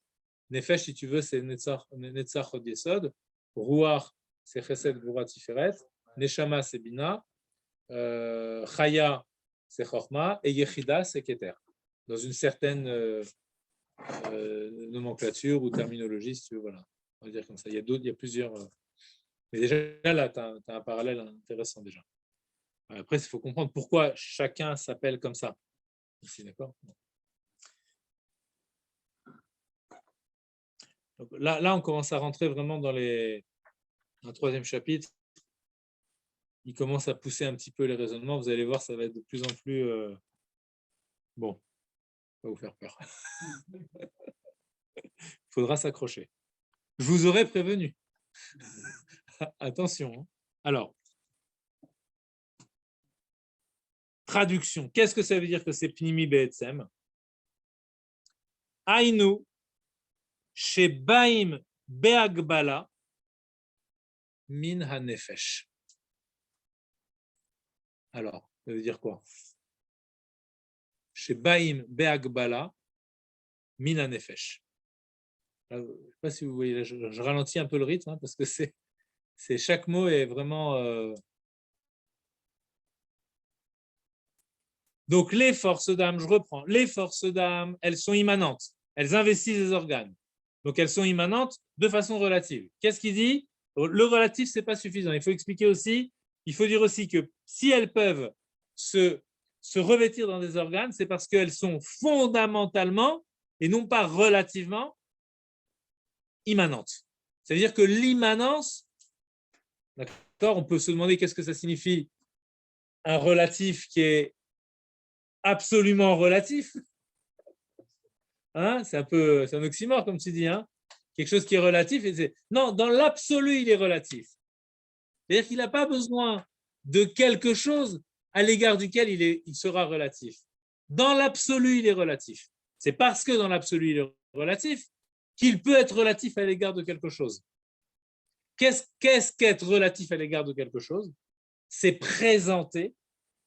Speaker 1: Nefesh, si tu veux, c'est Netzach Od Yesod. Ruach, c'est Chesed Gvura Tiferet. Neshama, c'est Bina. Chaya, c'est Chorma. Et Yechida, c'est Keter. Dans une certaine nomenclature ou terminologie, si tu veux, voilà. On va dire comme ça. Il y a plusieurs. Mais déjà, là, tu as un parallèle intéressant déjà. Après, il faut comprendre pourquoi chacun s'appelle comme ça. Ici, d'accord ? Donc, là, on commence à rentrer vraiment dans le 3e chapitre. Il commence à pousser un petit peu les raisonnements. Vous allez voir, ça va être de plus en plus... Bon, ça va vous faire peur. Il faudra s'accrocher. Je vous aurais prévenu. Attention. Hein. Alors, traduction. Qu'est-ce que ça veut dire que c'est Pnimi Be'etzem? Aïnu, Shebaim Be'agbala, Min HaNefesh. Alors, ça veut dire quoi? Shebaim Be'agbala, Min HaNefesh. Je ne sais pas si vous voyez, je ralentis un peu le rythme hein, parce que chaque mot est vraiment. Donc, les forces d'âme, je reprends. Les forces d'âme, elles sont immanentes. Elles investissent les organes. Donc, elles sont immanentes de façon relative. Qu'est-ce qu'il dit? Le relatif, ce n'est pas suffisant. Il faut expliquer aussi, il faut dire aussi que si elles peuvent se revêtir dans des organes, c'est parce qu'elles sont fondamentalement, et non pas relativement, immanentes. C'est-à-dire que l'immanence, d'accord, on peut se demander qu'est-ce que ça signifie un relatif qui est absolument relatif. Hein, c'est un oxymore, comme tu dis. Hein, quelque chose qui est relatif. Non, dans l'absolu, il est relatif. C'est-à-dire qu'il n'a pas besoin de quelque chose à l'égard duquel il sera relatif. Dans l'absolu, il est relatif. C'est parce que dans l'absolu, il est relatif qu'il peut être relatif à l'égard de quelque chose. Qu'est-ce qu'être relatif à l'égard de quelque chose? C'est présenter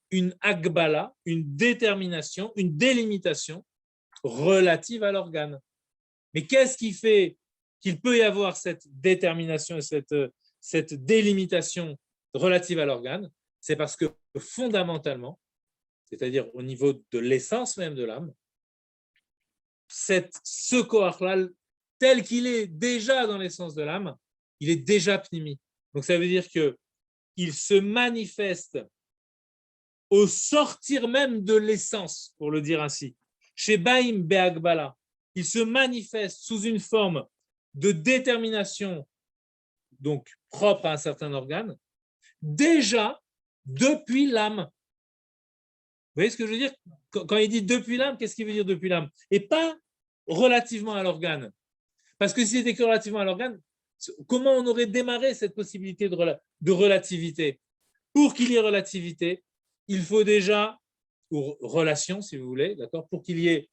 Speaker 1: une agbala, une détermination, une délimitation relative à l'organe. Mais qu'est-ce qui fait qu'il peut y avoir cette détermination et cette délimitation relative à l'organe? C'est parce que fondamentalement, c'est-à-dire au niveau de l'essence même de l'âme, ce koach-là, tel qu'il est déjà dans l'essence de l'âme, il est déjà pnimi. Donc ça veut dire qu'il se manifeste au sortir même de l'essence, pour le dire ainsi. Chez Baïm Be'agbala, il se manifeste sous une forme de détermination, donc propre à un certain organe, déjà depuis l'âme. Vous voyez ce que je veux dire? Quand il dit depuis l'âme, qu'est-ce qu'il veut dire depuis l'âme? Et pas relativement à l'organe. Parce que si c'était que relativement à l'organe, comment on aurait démarré cette possibilité de relativité? Pour qu'il y ait relativité, il faut déjà, ou relation si vous voulez, d'accord, pour qu'il y ait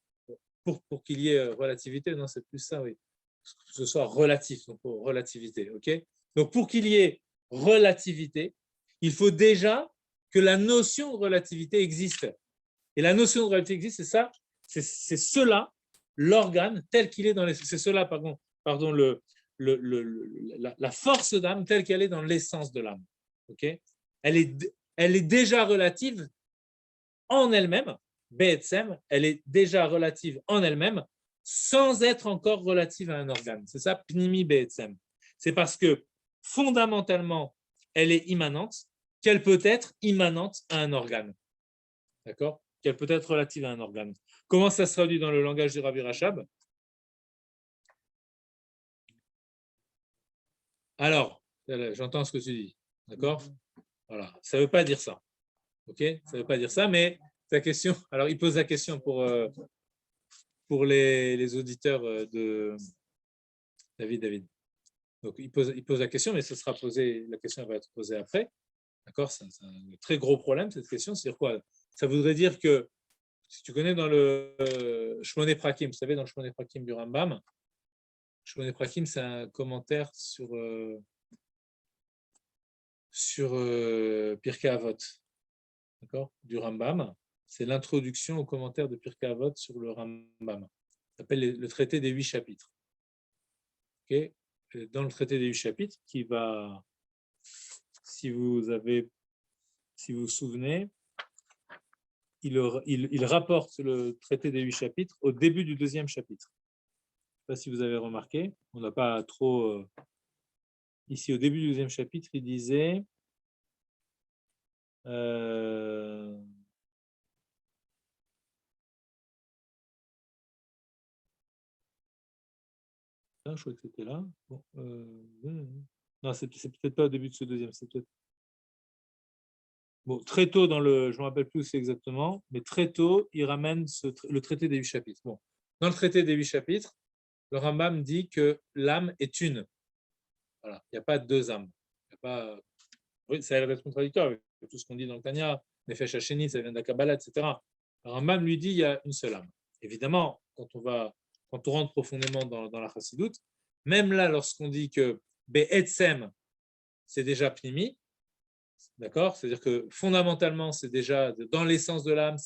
Speaker 1: relativité, non c'est plus ça, oui, que ce soit relatif, donc pour relativité, ok. Donc pour qu'il y ait relativité, il faut déjà que la notion de relativité existe. Et la notion de relativité existe, c'est ça, c'est cela, l'organe tel qu'il est dans les, c'est cela, pardon, la force d'âme telle qu'elle est dans l'essence de l'âme, ok. Elle est déjà relative en elle-même, Be'etzem, elle est déjà relative en elle-même, sans être encore relative à un organe. C'est ça, Pnimi Be'etzem. C'est parce que fondamentalement, elle est immanente, qu'elle peut être immanente à un organe. D'accord? Qu'elle peut être relative à un organe. Comment ça se traduit dans le langage du Rabbi Rachab? Alors, j'entends ce que tu dis. D'accord? Voilà. Ça ne veut pas dire ça. Ok? Ça ne veut pas dire ça, mais ta question. Alors, il pose la question pour les auditeurs de David. Donc, il pose la question, mais la question va être posée après. D'accord? C'est un très gros problème, cette question. C'est-à-dire quoi? Ça voudrait dire que, si tu connais dans le Shmoné Prakim, vous savez, dans le Shmoné Prakim du Rambam, Shmoné Prakim, c'est un commentaire sur Pirkei Avot, d'accord, du Rambam. C'est l'introduction au commentaire de Pirkei Avot sur le Rambam. Ça s'appelle le traité des 8 chapitres. Okay. Dans le traité des 8 chapitres, qui va, si vous vous souvenez, il rapporte le traité des 8 chapitres au début du 2e chapitre. Je ne sais pas si vous avez remarqué, on n'a pas trop... ici, au début du 2e chapitre, il disait... je crois que c'était là. Bon, non, c'est peut-être pas au début de ce 2e, c'est peut-être... Bon, très tôt dans le... Je ne me rappelle plus où c'est exactement, mais très tôt, il ramène le traité des 8 chapitres. Bon, dans le traité des 8 chapitres, le Rambam dit que l'âme est une. Voilà, il n'y a pas 2 âmes. Il y a pas... Oui, ça a l'air d'être contradictoire avec tout ce qu'on dit dans le Tanya, Nefesh Hasheni, ça vient de la Kabbalah, etc. Le Rambam lui dit qu'il y a une seule âme. Évidemment, quand on rentre profondément dans la Chassidoute, même là, lorsqu'on dit que Be'etzem, c'est déjà Pnimi, d'accord? C'est-à-dire que fondamentalement, c'est déjà dans l'essence de l'âme,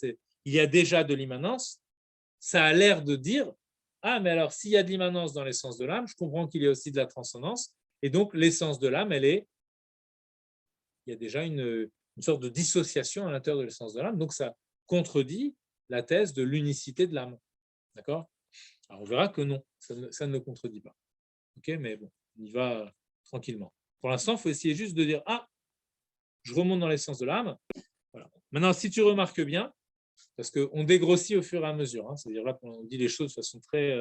Speaker 1: il y a déjà de l'immanence. Ça a l'air de dire, ah, mais alors s'il y a de l'immanence dans l'essence de l'âme, je comprends qu'il y a aussi de la transcendance, et donc l'essence de l'âme, il y a déjà une sorte de dissociation à l'intérieur de l'essence de l'âme, donc ça contredit la thèse de l'unicité de l'âme, d'accord? Alors on verra que non, ça ne le contredit pas, ok? Mais bon, on y va tranquillement. Pour l'instant, il faut essayer juste de dire, ah, je remonte dans l'essence de l'âme. Voilà. Maintenant, si tu remarques bien, parce qu'on dégrossit au fur et à mesure, hein, c'est-à-dire là, on dit les choses de façon très...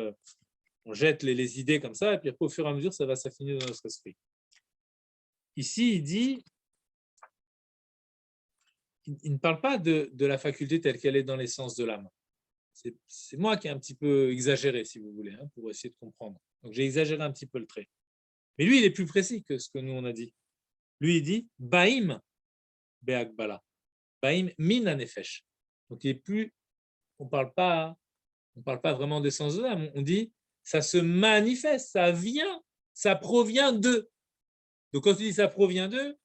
Speaker 1: on jette les idées comme ça, et puis après, au fur et à mesure, ça va s'affiner dans notre esprit. Ici, il dit, il ne parle pas de la faculté telle qu'elle est dans l'essence de l'âme. C'est moi qui ai un petit peu exagéré, si vous voulez, hein, pour essayer de comprendre. Donc, j'ai exagéré un petit peu le trait. Mais lui, il est plus précis que ce que nous, on a dit. Lui, il dit, Baïm Be'agbala. Baïm min nefesh. Donc, il est plus, on ne parle pas vraiment d'essence de l'âme. On dit, ça se manifeste, ça vient, ça provient d'eux. Donc, quand tu dis ça provient d'eux,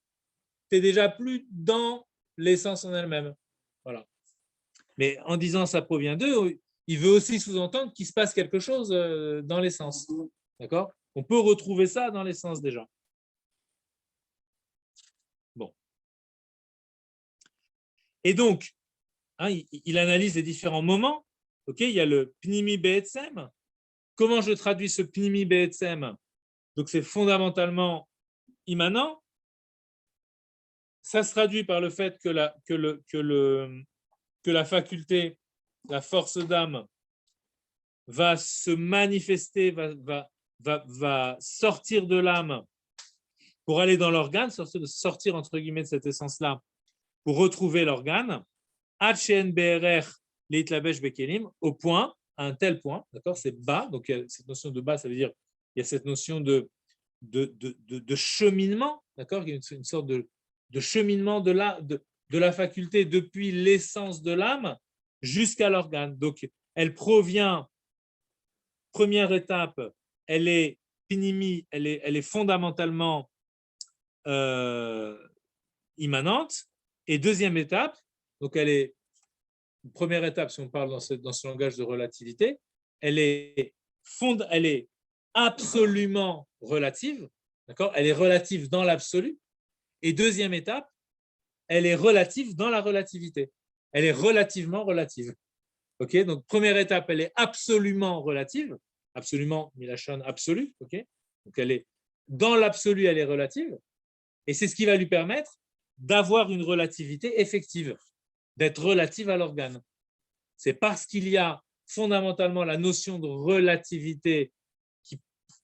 Speaker 1: tu n'es déjà plus dans l'essence en elle-même. Voilà. Mais en disant ça provient d'eux, il veut aussi sous-entendre qu'il se passe quelque chose dans l'essence. D'accord? On peut retrouver ça dans l'essence déjà. Bon. Et donc, hein, il analyse les différents moments. Okay, il y a le Pnimi Be'etzem. Comment je traduis ce Pnimi Be'etzem? Donc, c'est fondamentalement immanent. ça se traduit par le fait que la faculté, la force d'âme, va se manifester, va sortir de l'âme pour aller dans l'organe, sortir entre guillemets de cette essence-là, pour retrouver l'organe, au point, à un tel point, d'accord, c'est bas, donc cette notion de bas, ça veut dire il y a cette notion de cheminement, d'accord, il y a une sorte de cheminement de la faculté depuis l'essence de l'âme jusqu'à l'organe. Donc, elle provient, première étape, elle est pinimi, elle est fondamentalement immanente, et deuxième étape, donc elle est, première étape, si on parle dans ce langage de relativité, elle est absolument relative, d'accord, elle est relative dans l'absolu, et deuxième étape, elle est relative dans la relativité, elle est relativement relative. Ok, donc première étape, elle est absolument relative, absolument milachon absolu, ok, donc elle est dans l'absolu, elle est relative, et c'est ce qui va lui permettre d'avoir une relativité effective, d'être relative à l'organe. C'est parce qu'il y a fondamentalement la notion de relativité qui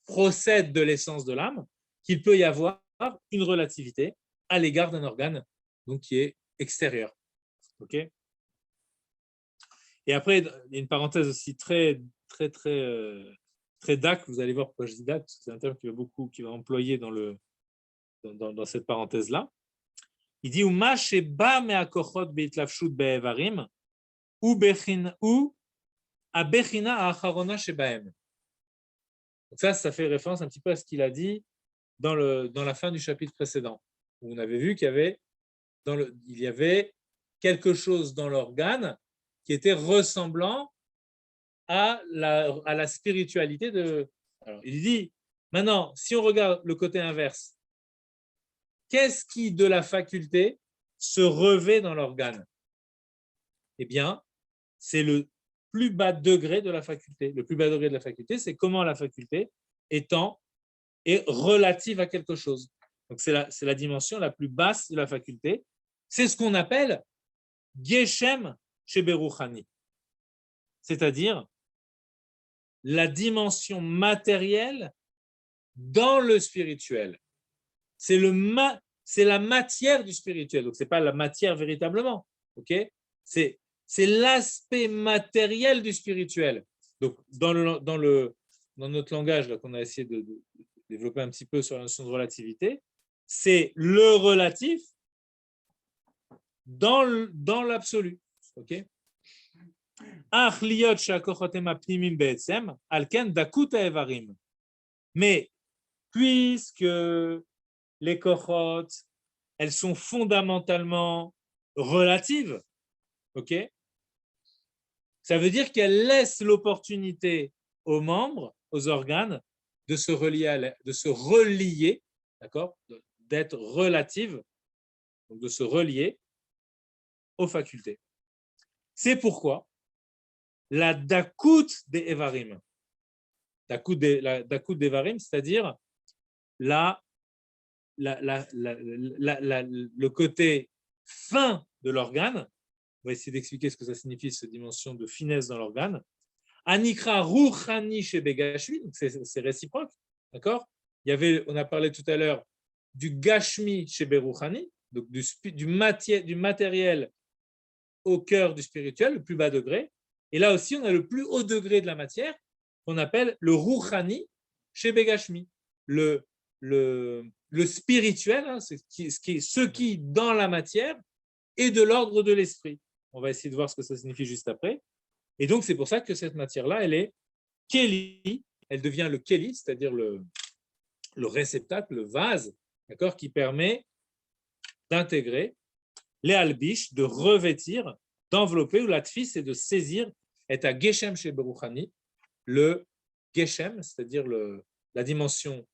Speaker 1: procède de l'essence de l'âme qu'il peut y avoir une relativité à l'égard d'un organe donc qui est extérieur. Ok. Et après, il y a une parenthèse aussi très DAC, vous allez voir pourquoi je dis DAC, parce que c'est un terme qui va employer dans cette parenthèse-là. Il dit Uma sheba me'akochot be'itlafshut be'evarim ou abechina acharona shebaem. Donc ça fait référence un petit peu à ce qu'il a dit dans la fin du chapitre précédent, où on avait vu qu'il y avait quelque chose dans l'organe qui était ressemblant à la spiritualité de. Alors, il dit, maintenant, si on regarde le côté inverse, qu'est-ce qui, de la faculté, se revêt dans l'organe? Eh bien, c'est le plus bas degré de la faculté. Le plus bas degré de la faculté, c'est comment la faculté est relative à quelque chose. Donc, c'est la dimension la plus basse de la faculté. C'est ce qu'on appelle Geshem Sheberuchani, c'est-à-dire la dimension matérielle dans le spirituel. C'est la matière du spirituel. Donc, ce n'est pas la matière véritablement. Okay, c'est l'aspect matériel du spirituel. Donc, dans notre langage là, qu'on a essayé de développer un petit peu sur la notion de relativité, c'est le relatif dans l'absolu. Ok. Mais puisque les kochot, elles sont fondamentalement relatives, ok, ça veut dire qu'elles laissent l'opportunité aux membres, aux organes, de se relier, d'accord, d'être relatives, donc de se relier aux facultés. C'est pourquoi la dakout des Evarim, c'est-à-dire le côté fin de l'organe, on va essayer d'expliquer ce que ça signifie, cette dimension de finesse dans l'organe. Anikra ruchani chez Begashmi, c'est réciproque, d'accord? On a parlé tout à l'heure du Gashmi chez Beruchani, donc du matériel au cœur du spirituel, le plus bas degré. Et là aussi, on a le plus haut degré de la matière, qu'on appelle le Ruchani chez Begashmi, le spirituel, hein, ce qui, dans la matière, est de l'ordre de l'esprit. On va essayer de voir ce que ça signifie juste après. Et donc, c'est pour ça que cette matière-là, elle est Keli, elle devient le Keli, c'est-à-dire le réceptacle, le vase, d'accord, qui permet d'intégrer les albish, de revêtir, d'envelopper, ou la tfis, c'est de saisir, est à Geshem chez Beruchani, le Geshem, c'est-à-dire la dimension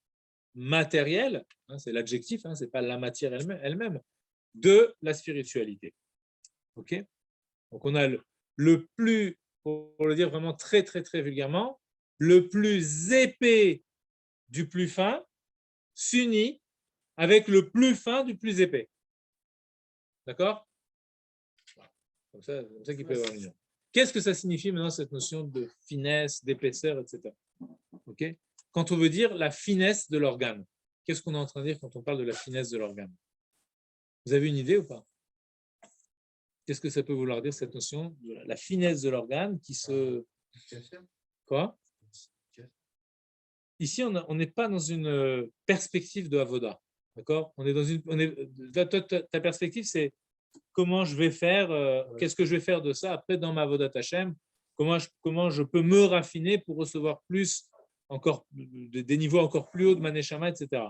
Speaker 1: matérielle, hein, c'est l'adjectif, hein, ce n'est pas la matière elle-même, de la spiritualité. Ok? Donc on a le plus, pour le dire vraiment très très très vulgairement, le plus épais du plus fin s'unit avec le plus fin du plus épais. D'accord? Comme ça qu'il peut y avoir une union. Qu'est-ce que ça signifie maintenant, cette notion de finesse, d'épaisseur, etc. Ok? Quand on veut dire la finesse de l'organe, qu'est-ce qu'on est en train de dire quand on parle de la finesse de l'organe? Vous avez une idée ou pas? Qu'est-ce que ça peut vouloir dire, cette notion de la finesse de l'organe qui se... Quoi? Ici, on n'est pas dans une perspective de Avoda. D'accord? On est dans une... ta perspective, c'est comment je vais faire, qu'est-ce que je vais faire de ça après dans ma Avodat Hashem, comment je peux me raffiner pour recevoir plus, encore des niveaux encore plus hauts de Maneshama, etc.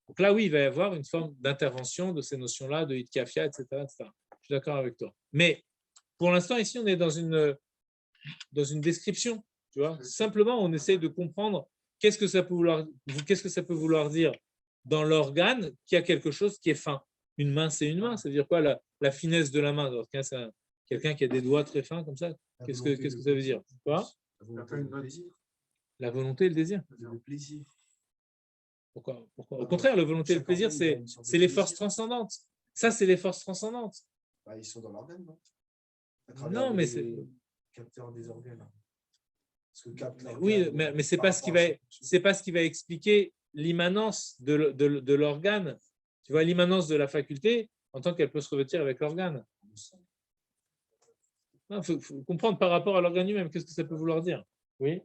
Speaker 1: Donc là, oui, il va y avoir une forme d'intervention de ces notions-là, de Hitkafia, etc., etc. Je suis d'accord avec toi. Mais pour l'instant, ici, on est dans une description. Tu vois? Simplement, on essaie de comprendre qu'est-ce que ça peut vouloir dire dans l'organe qui a quelque chose qui est fin. Une main, c'est une main. Ça veut dire quoi, la finesse de la main? Alors, quelqu'un qui a des doigts très fins comme ça, qu'est-ce que ça veut dire? Quoi? La volonté et le désir.
Speaker 5: Le plaisir.
Speaker 1: Pourquoi? Au contraire, la volonté et le plaisir, c'est les forces transcendantes. Ça, c'est les forces transcendantes.
Speaker 5: Bah, ils sont dans l'organe, non?
Speaker 1: Non, mais c'est...
Speaker 5: Capteur des organes. Parce que
Speaker 1: oui, mais c'est pas ce qui va expliquer l'immanence de l'organe. Tu vois, l'immanence de la faculté en tant qu'elle peut se revêtir avec l'organe. Il faut comprendre par rapport à l'organe lui-même, qu'est-ce que ça peut vouloir dire? Oui.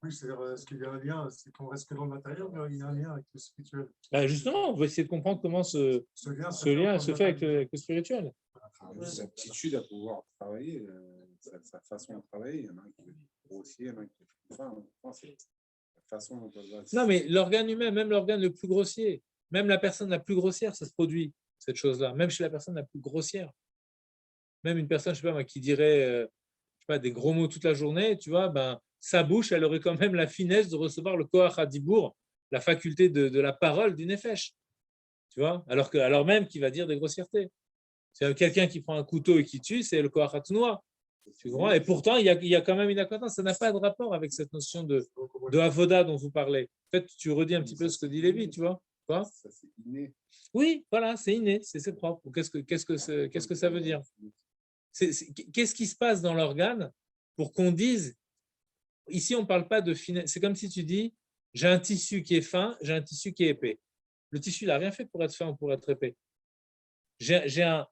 Speaker 2: Oui, c'est-à-dire, est-ce qu'il y a un lien, c'est qu'on reste que dans le matériel, mais il y a un lien avec le spirituel.
Speaker 1: Ben justement, on va essayer de comprendre comment ce lien se fait avec le spirituel.
Speaker 6: Sa aptitude à pouvoir travailler, sa façon de travailler, il y en a un qui est grossier, il y en a un qui est plus fin. C'est la façon dont elle va...
Speaker 1: Non, mais l'organe humain, même l'organe le plus grossier, même la personne la plus grossière, ça se produit, cette chose-là, même chez la personne la plus grossière. Même une personne, je sais pas moi, qui dirait je sais pas, des gros mots toute la journée, tu vois, ben, sa bouche, elle aurait quand même la finesse de recevoir le koach hadibour, la faculté de la parole du nefesh. Tu vois, alors même qu'il va dire des grossièretés. C'est quelqu'un qui prend un couteau et qui tue, c'est le koach hatnoa. Tu comprends? Et pourtant, il y a quand même une acquaintance. Ça n'a pas de rapport avec cette notion de avoda dont vous parlez. En fait, tu redis un petit peu ce que dit Lévi, tu vois? Quoi?
Speaker 6: Ça, c'est inné.
Speaker 1: Oui, voilà, c'est inné, c'est propre. Qu'est-ce que ça veut dire? Qu'est-ce qui se passe dans l'organe pour qu'on dise, ici on ne parle pas de finesse, c'est comme si tu dis, j'ai un tissu qui est fin, j'ai un tissu qui est épais. Le tissu, il n'a rien fait pour être fin ou pour être épais. J'ai un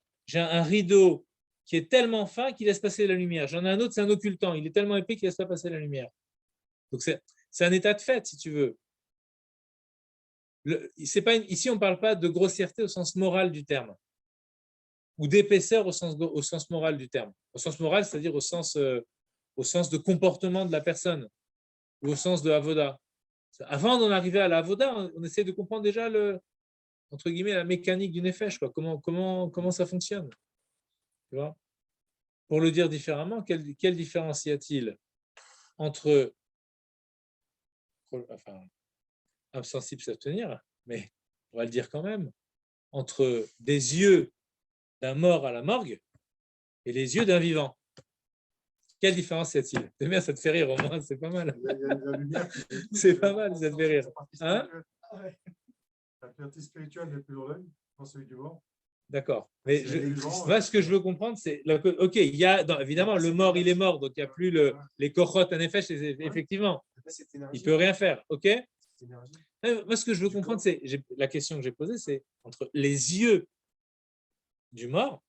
Speaker 1: rideau qui est tellement fin qu'il laisse passer la lumière. J'en ai un autre, c'est un occultant, il est tellement épais qu'il ne laisse pas passer la lumière. Donc c'est un état de fait, si tu veux. Ici, on ne parle pas de grossièreté au sens moral du terme, ou d'épaisseur au sens moral du terme. Au sens moral, c'est-à-dire au sens de comportement de la personne, ou au sens de avoda. Avant d'en arriver à la avoda, on essaie de comprendre déjà entre guillemets, la mécanique du nefesh, quoi. Comment ça fonctionne. Tu vois? Pour le dire différemment, quelle différence y a-t-il entre, enfin, insensible s'abstenir, mais on va le dire quand même, entre des yeux d'un mort à la morgue et les yeux d'un vivant. Quelle différence y a-t-il? C'est bien, ça te fait rire au moins, c'est pas mal. C'est pas mal, ça te fait rire. Hein?
Speaker 2: La partie spirituelle n'est plus dans l'œil, dans celui du mort.
Speaker 1: D'accord. Mais moi, ce que je veux comprendre, c'est OK, il y a évidemment le mort, il est mort, donc il n'y a plus les kochot en effet, effectivement. Il ne peut rien faire. OK? Moi, ce que je veux comprendre, c'est la question que j'ai posée, c'est entre les yeux du mort,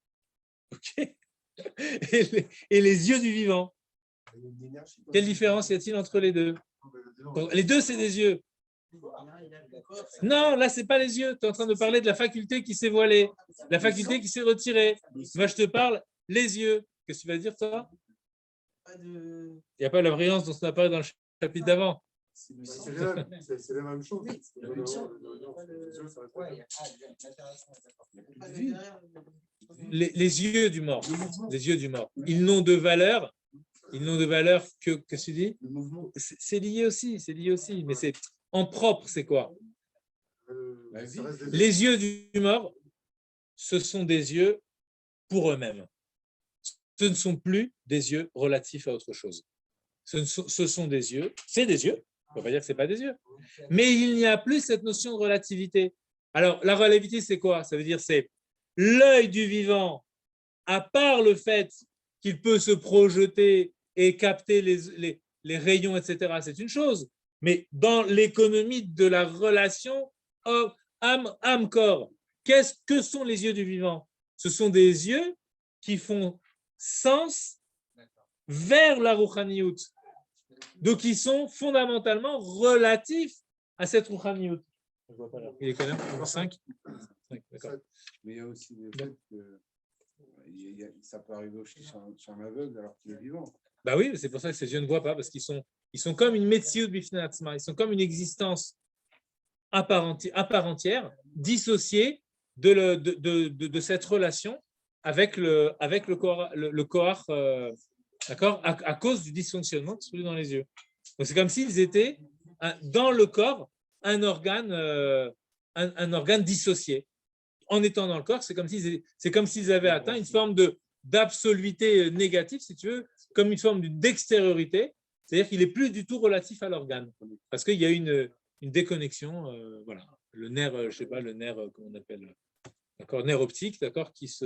Speaker 1: OK, et les yeux du vivant. Quelle différence y a-t-il entre les deux? Les deux, c'est des yeux. Non, là, ce n'est pas les yeux. Tu es en train de parler de la faculté qui s'est voilée, la faculté qui s'est retirée. Moi, je te parle les yeux. Qu'est-ce que tu vas dire, toi? Il n'y a pas la brillance dont on a parlé dans le chapitre d'avant.
Speaker 2: C'est la même chose.
Speaker 1: Les yeux du mort. Les yeux du mort. Ils n'ont de valeur. Ils n'ont de valeur que tu dis. C'est lié aussi. Mais c'est en propre, c'est quoi? Les yeux du mort, ce sont des yeux pour eux-mêmes. Ce ne sont plus des yeux relatifs à autre chose. Ce sont des yeux, c'est des yeux, on ne peut pas dire que ce n'est pas des yeux, mais il n'y a plus cette notion de relativité. Alors, la relativité, c'est quoi? Ça veut dire c'est l'œil du vivant, à part le fait qu'il peut se projeter et capter les rayons, etc., c'est une chose. Mais dans l'économie de la relation âme-corps, que sont les yeux du vivant? Ce sont des yeux qui font sens vers la Rouhaniout. Donc, qui sont fondamentalement relatifs à cette Rouhaniout. Je vois pas là. Il est quelle heure? 5 d'accord.
Speaker 6: Mais il y a aussi le fait que ça peut arriver aussi chez un aveugle alors qu'il est vivant.
Speaker 1: Bah oui, c'est pour ça que ces yeux ne voient pas, parce qu'ils sont comme une Metsiout Bifnei Atzma, ils sont comme une existence à part entière, dissociée de cette relation avec le corps, d'accord, à cause du dysfonctionnement de celui dans les yeux. Donc c'est comme s'ils étaient dans le corps un organe dissocié. En étant dans le corps, c'est comme s'ils avaient atteint une forme d'absoluité négative, si tu veux, comme une forme d'extériorité, c'est-à-dire qu'il n'est plus du tout relatif à l'organe, parce qu'il y a une déconnexion, voilà, le nerf, je sais pas, le nerf, comment on appelle, d'accord, nerf optique, d'accord, qui est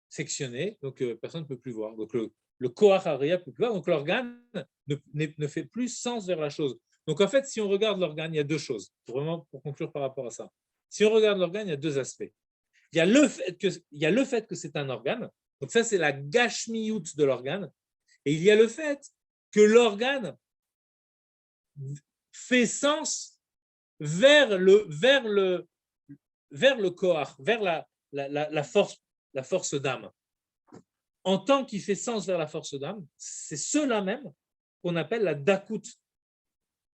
Speaker 1: sectionné, donc personne ne peut plus voir. Donc le koach haria ne peut plus voir, donc l'organe ne fait plus sens vers la chose. Donc en fait, si on regarde l'organe, il y a deux choses, vraiment pour conclure par rapport à ça. Si on regarde l'organe, il y a deux aspects. Il y a le fait que c'est un organe, donc ça c'est la gashmiyut de l'organe, et il y a le fait que l'organe fait sens vers le koach, vers la force d'âme. En tant qu'il fait sens vers la force d'âme, c'est cela même qu'on appelle la dakut,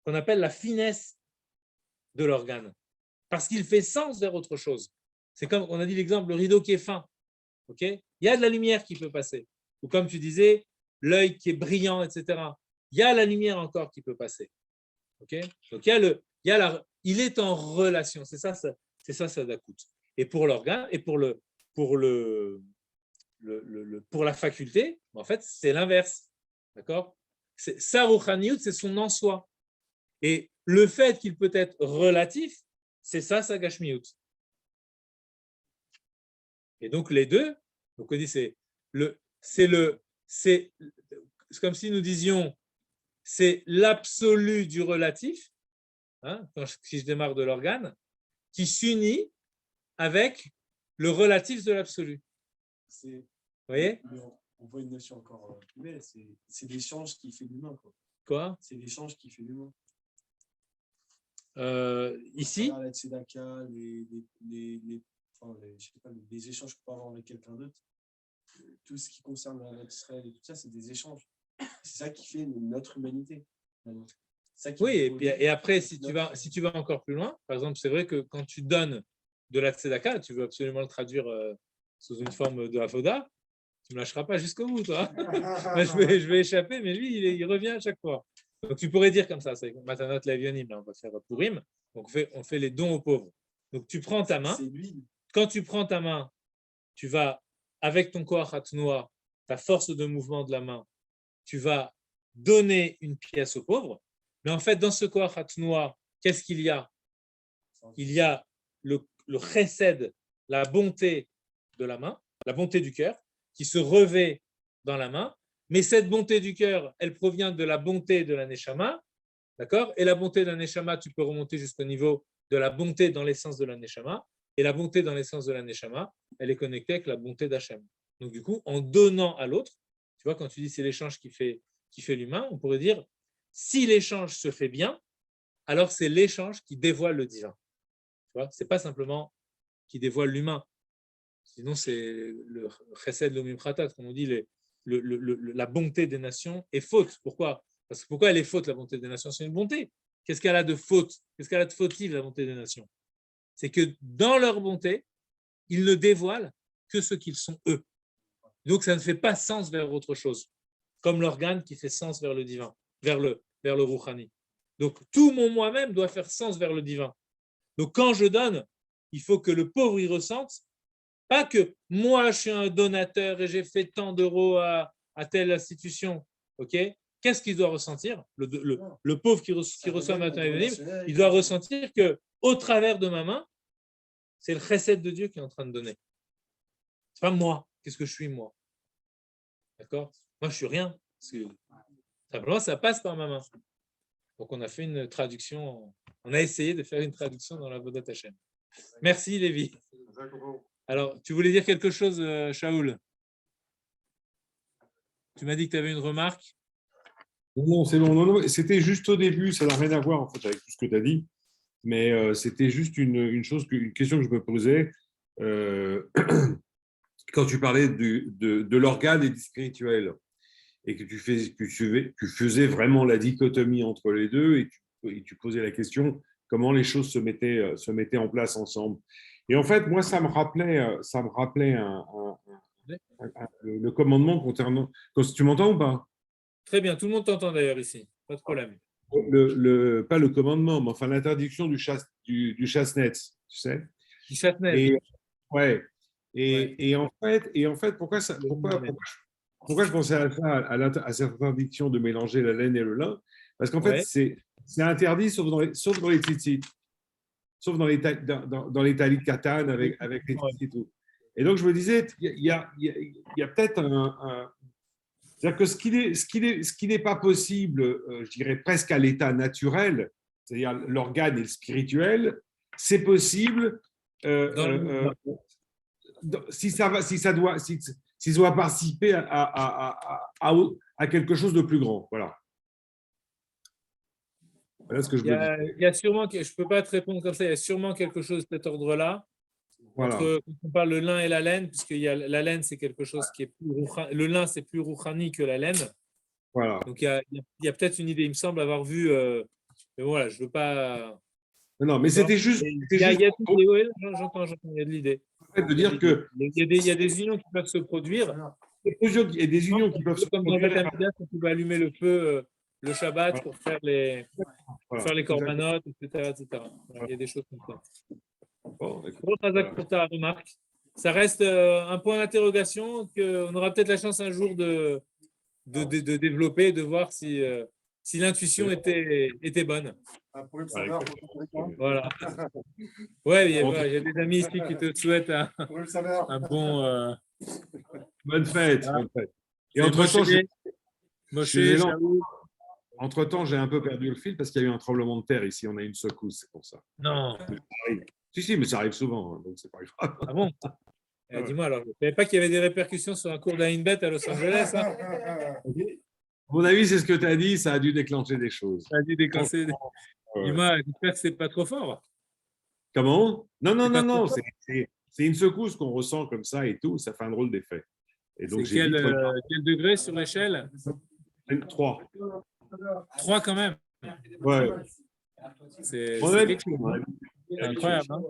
Speaker 1: qu'on appelle la finesse de l'organe, parce qu'il fait sens vers autre chose. C'est comme on a dit l'exemple, le rideau qui est fin. Okay, il y a de la lumière qui peut passer. Ou comme tu disais, l'œil qui est brillant, etc. Il y a la lumière encore qui peut passer. Okay, donc il est en relation. C'est ça dakut. Et pour l'organe et pour la faculté, en fait, c'est l'inverse. D'accord? Sa rouhaniyut, c'est son en soi. Et le fait qu'il peut être relatif, c'est ça, sa gashmiyut. Et donc les deux, donc on dit c'est comme si nous disions c'est l'absolu du relatif, hein, si je démarre de l'organe, qui s'unit avec le relatif de l'absolu. Vous voyez?
Speaker 5: On voit une notion encore plus belle, c'est l'échange qui fait l'humain.
Speaker 1: Quoi?
Speaker 5: C'est l'échange qui fait l'humain.
Speaker 1: Ici?
Speaker 5: La tzedaka, les échanges qu'on peut avoir avec quelqu'un d'autre, tout ce qui concerne la Israël et tout ça, c'est des échanges. C'est ça qui fait notre humanité.
Speaker 1: Oui, et après, si tu vas encore plus loin, par exemple, c'est vrai que quand tu donnes de la tzedaka, tu veux absolument le traduire sous une forme de avoda, tu ne me lâcheras pas jusqu'au bout, toi. Moi, je vais échapper, mais lui, il revient à chaque fois. Donc, tu pourrais dire comme ça, c'est Matanot Levionim, là, on va faire Purim, donc on fait les dons aux pauvres. Donc, tu prends ta main, quand tu prends ta main, tu vas, avec ton koach hatnoa, ta force de mouvement de la main, tu vas donner une pièce aux pauvres, mais en fait, dans ce koach hatnoa, qu'est-ce qu'il y a? Il y a le chesed, la bonté de la main, la bonté du cœur, qui se revêt dans la main, mais cette bonté du cœur, elle provient de la bonté de la neshama, d'accord? Et la bonté de la neshama, tu peux remonter jusqu'au niveau de la bonté dans l'essence de la neshama, et la bonté dans l'essence de la neshama, elle est connectée avec la bonté d'Hachem. Donc du coup, en donnant à l'autre, tu vois, quand tu dis c'est l'échange qui fait l'humain, on pourrait dire, si l'échange se fait bien, alors c'est l'échange qui dévoile le divin. Tu vois, c'est pas simplement qui dévoile l'humain. Sinon, c'est le chesed l'omim khatat, comme on dit, la bonté des nations est faute. Pourquoi? Parce que pourquoi elle est faute, la bonté des nations? C'est une bonté. Qu'est-ce qu'elle a de faute? Qu'est-ce qu'elle a de fautive, la bonté des nations? C'est que dans leur bonté, ils ne dévoilent que ce qu'ils sont eux. Donc, ça ne fait pas sens vers autre chose, comme l'organe qui fait sens vers le divin, vers le rouhani. Donc, tout mon moi-même doit faire sens vers le divin. Donc, quand je donne, il faut que le pauvre y ressente, pas que moi, je suis un donateur et j'ai fait tant d'euros à telle institution. Ok? Qu'est-ce qu'il doit ressentir? Le pauvre qui reçoit maintenant, il doit ressentir que, au travers de ma main, C'est le chesed de Dieu qui est en train de donner. C'est pas moi. Qu'est-ce que je suis, moi? D'accord? Moi, je suis rien. Parce que, simplement, ça passe par ma main. Donc, on a fait une traduction. On a essayé de faire une traduction dans la Vodat Hashem. Merci, Lévi. Alors, tu voulais dire quelque chose, Shaoul? Tu m'as dit que tu avais une remarque.
Speaker 4: Non, c'est bon. Non, c'était juste au début, ça n'a rien à voir en fait avec tout ce que tu as dit, mais c'était juste une question que je me posais quand tu parlais de l'organe et du spirituel et que tu faisais vraiment la dichotomie entre les deux et tu posais la question comment les choses se mettaient en place ensemble. Et en fait, moi, ça me rappelait le commandement concernant. Tu m'entends ou pas?
Speaker 1: Très bien, tout le monde t'entend d'ailleurs ici. Pas de problème.
Speaker 4: Pas le commandement, mais enfin l'interdiction du chasse-net, tu sais.
Speaker 1: Du chatnez.
Speaker 4: Et, ouais.
Speaker 1: Ouais.
Speaker 4: Et en fait, pourquoi je pensais à ça, à cette interdiction de mélanger la laine et le lin? Parce qu'en fait,
Speaker 1: Ouais.
Speaker 4: c'est interdit sauf dans les tzitzit, sauf dans les talit katan avec les tzitzit et tout. Et donc, je me disais, il y a peut-être c'est-à-dire que ce qui n'est pas possible, je dirais presque à l'état naturel, c'est-à-dire l'organe et le spirituel, c'est possible si ça doit participer à quelque chose de plus grand. Voilà. Voilà ce que je me dis.
Speaker 1: Il y a sûrement, je ne peux pas te répondre comme ça, il y a sûrement quelque chose de cet ordre-là.
Speaker 4: Voilà.
Speaker 1: Quand on parle le lin et la laine, puisque la laine, c'est quelque chose qui est plus le lin, c'est plus rouhani que la laine.
Speaker 4: Voilà.
Speaker 1: Donc, il y a peut-être une idée. Il me semble avoir vu. Mais voilà, je ne veux pas.
Speaker 4: Non, mais c'était juste.
Speaker 1: Il y a j'entends, il y a de l'idée.
Speaker 4: De dire que.
Speaker 1: Il y a des unions qui peuvent se produire.
Speaker 4: Il y a des unions qui peuvent se
Speaker 1: Comme dans
Speaker 4: produire.
Speaker 1: le Beth on pouvait allumer le feu le Shabbat pour faire les corbanotes, etc. Il y a des choses comme ça.
Speaker 4: Bon,
Speaker 1: Pour ta remarque. Ça reste un point d'interrogation qu'on aura peut-être la chance un jour de développer, de voir si l'intuition était bonne. Voilà. Ouais, il y a des amis ici qui te souhaitent un bon.
Speaker 4: Bonne fête. Et entre-temps, j'ai un peu perdu le fil parce qu'il y a eu un tremblement de terre ici. On a une secousse, c'est pour ça.
Speaker 1: Non.
Speaker 4: Si, mais ça arrive souvent, hein, donc c'est pas grave.
Speaker 1: Ah bon? Dis-moi alors, je ne savais pas qu'il y avait des répercussions sur un cours d'Ainbet à Los Angeles. Hein?
Speaker 4: À mon avis, c'est ce que tu as dit, ça a dû déclencher des choses.
Speaker 1: Ça a dû déclencher. Dis-moi, j'espère que ce n'est pas trop fort.
Speaker 4: Comment? Non. C'est une secousse qu'on ressent comme ça et tout, ça fait un drôle d'effet. Et donc,
Speaker 1: quel degré sur l'échelle?
Speaker 4: 3.
Speaker 1: 3 quand même.
Speaker 4: Ouais.
Speaker 1: C'est incroyable. Hein?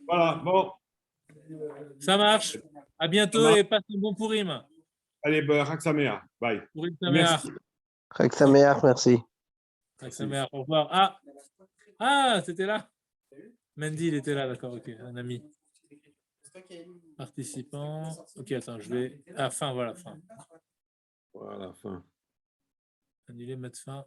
Speaker 4: Voilà, bon.
Speaker 1: Ça marche. À bientôt et passe un bon Pourim.
Speaker 4: Allez, Chag Sameach. Bye.
Speaker 1: Pourim Sameach.
Speaker 7: Chag Sameach, merci.
Speaker 1: Chag Sameach, au revoir. Ah, c'était là. Mandy, il était là, d'accord, ok, un ami. Participant. Ok, attends, je vais. Fin, voilà, fin.
Speaker 4: Voilà, fin.
Speaker 1: Annuler, mettre fin.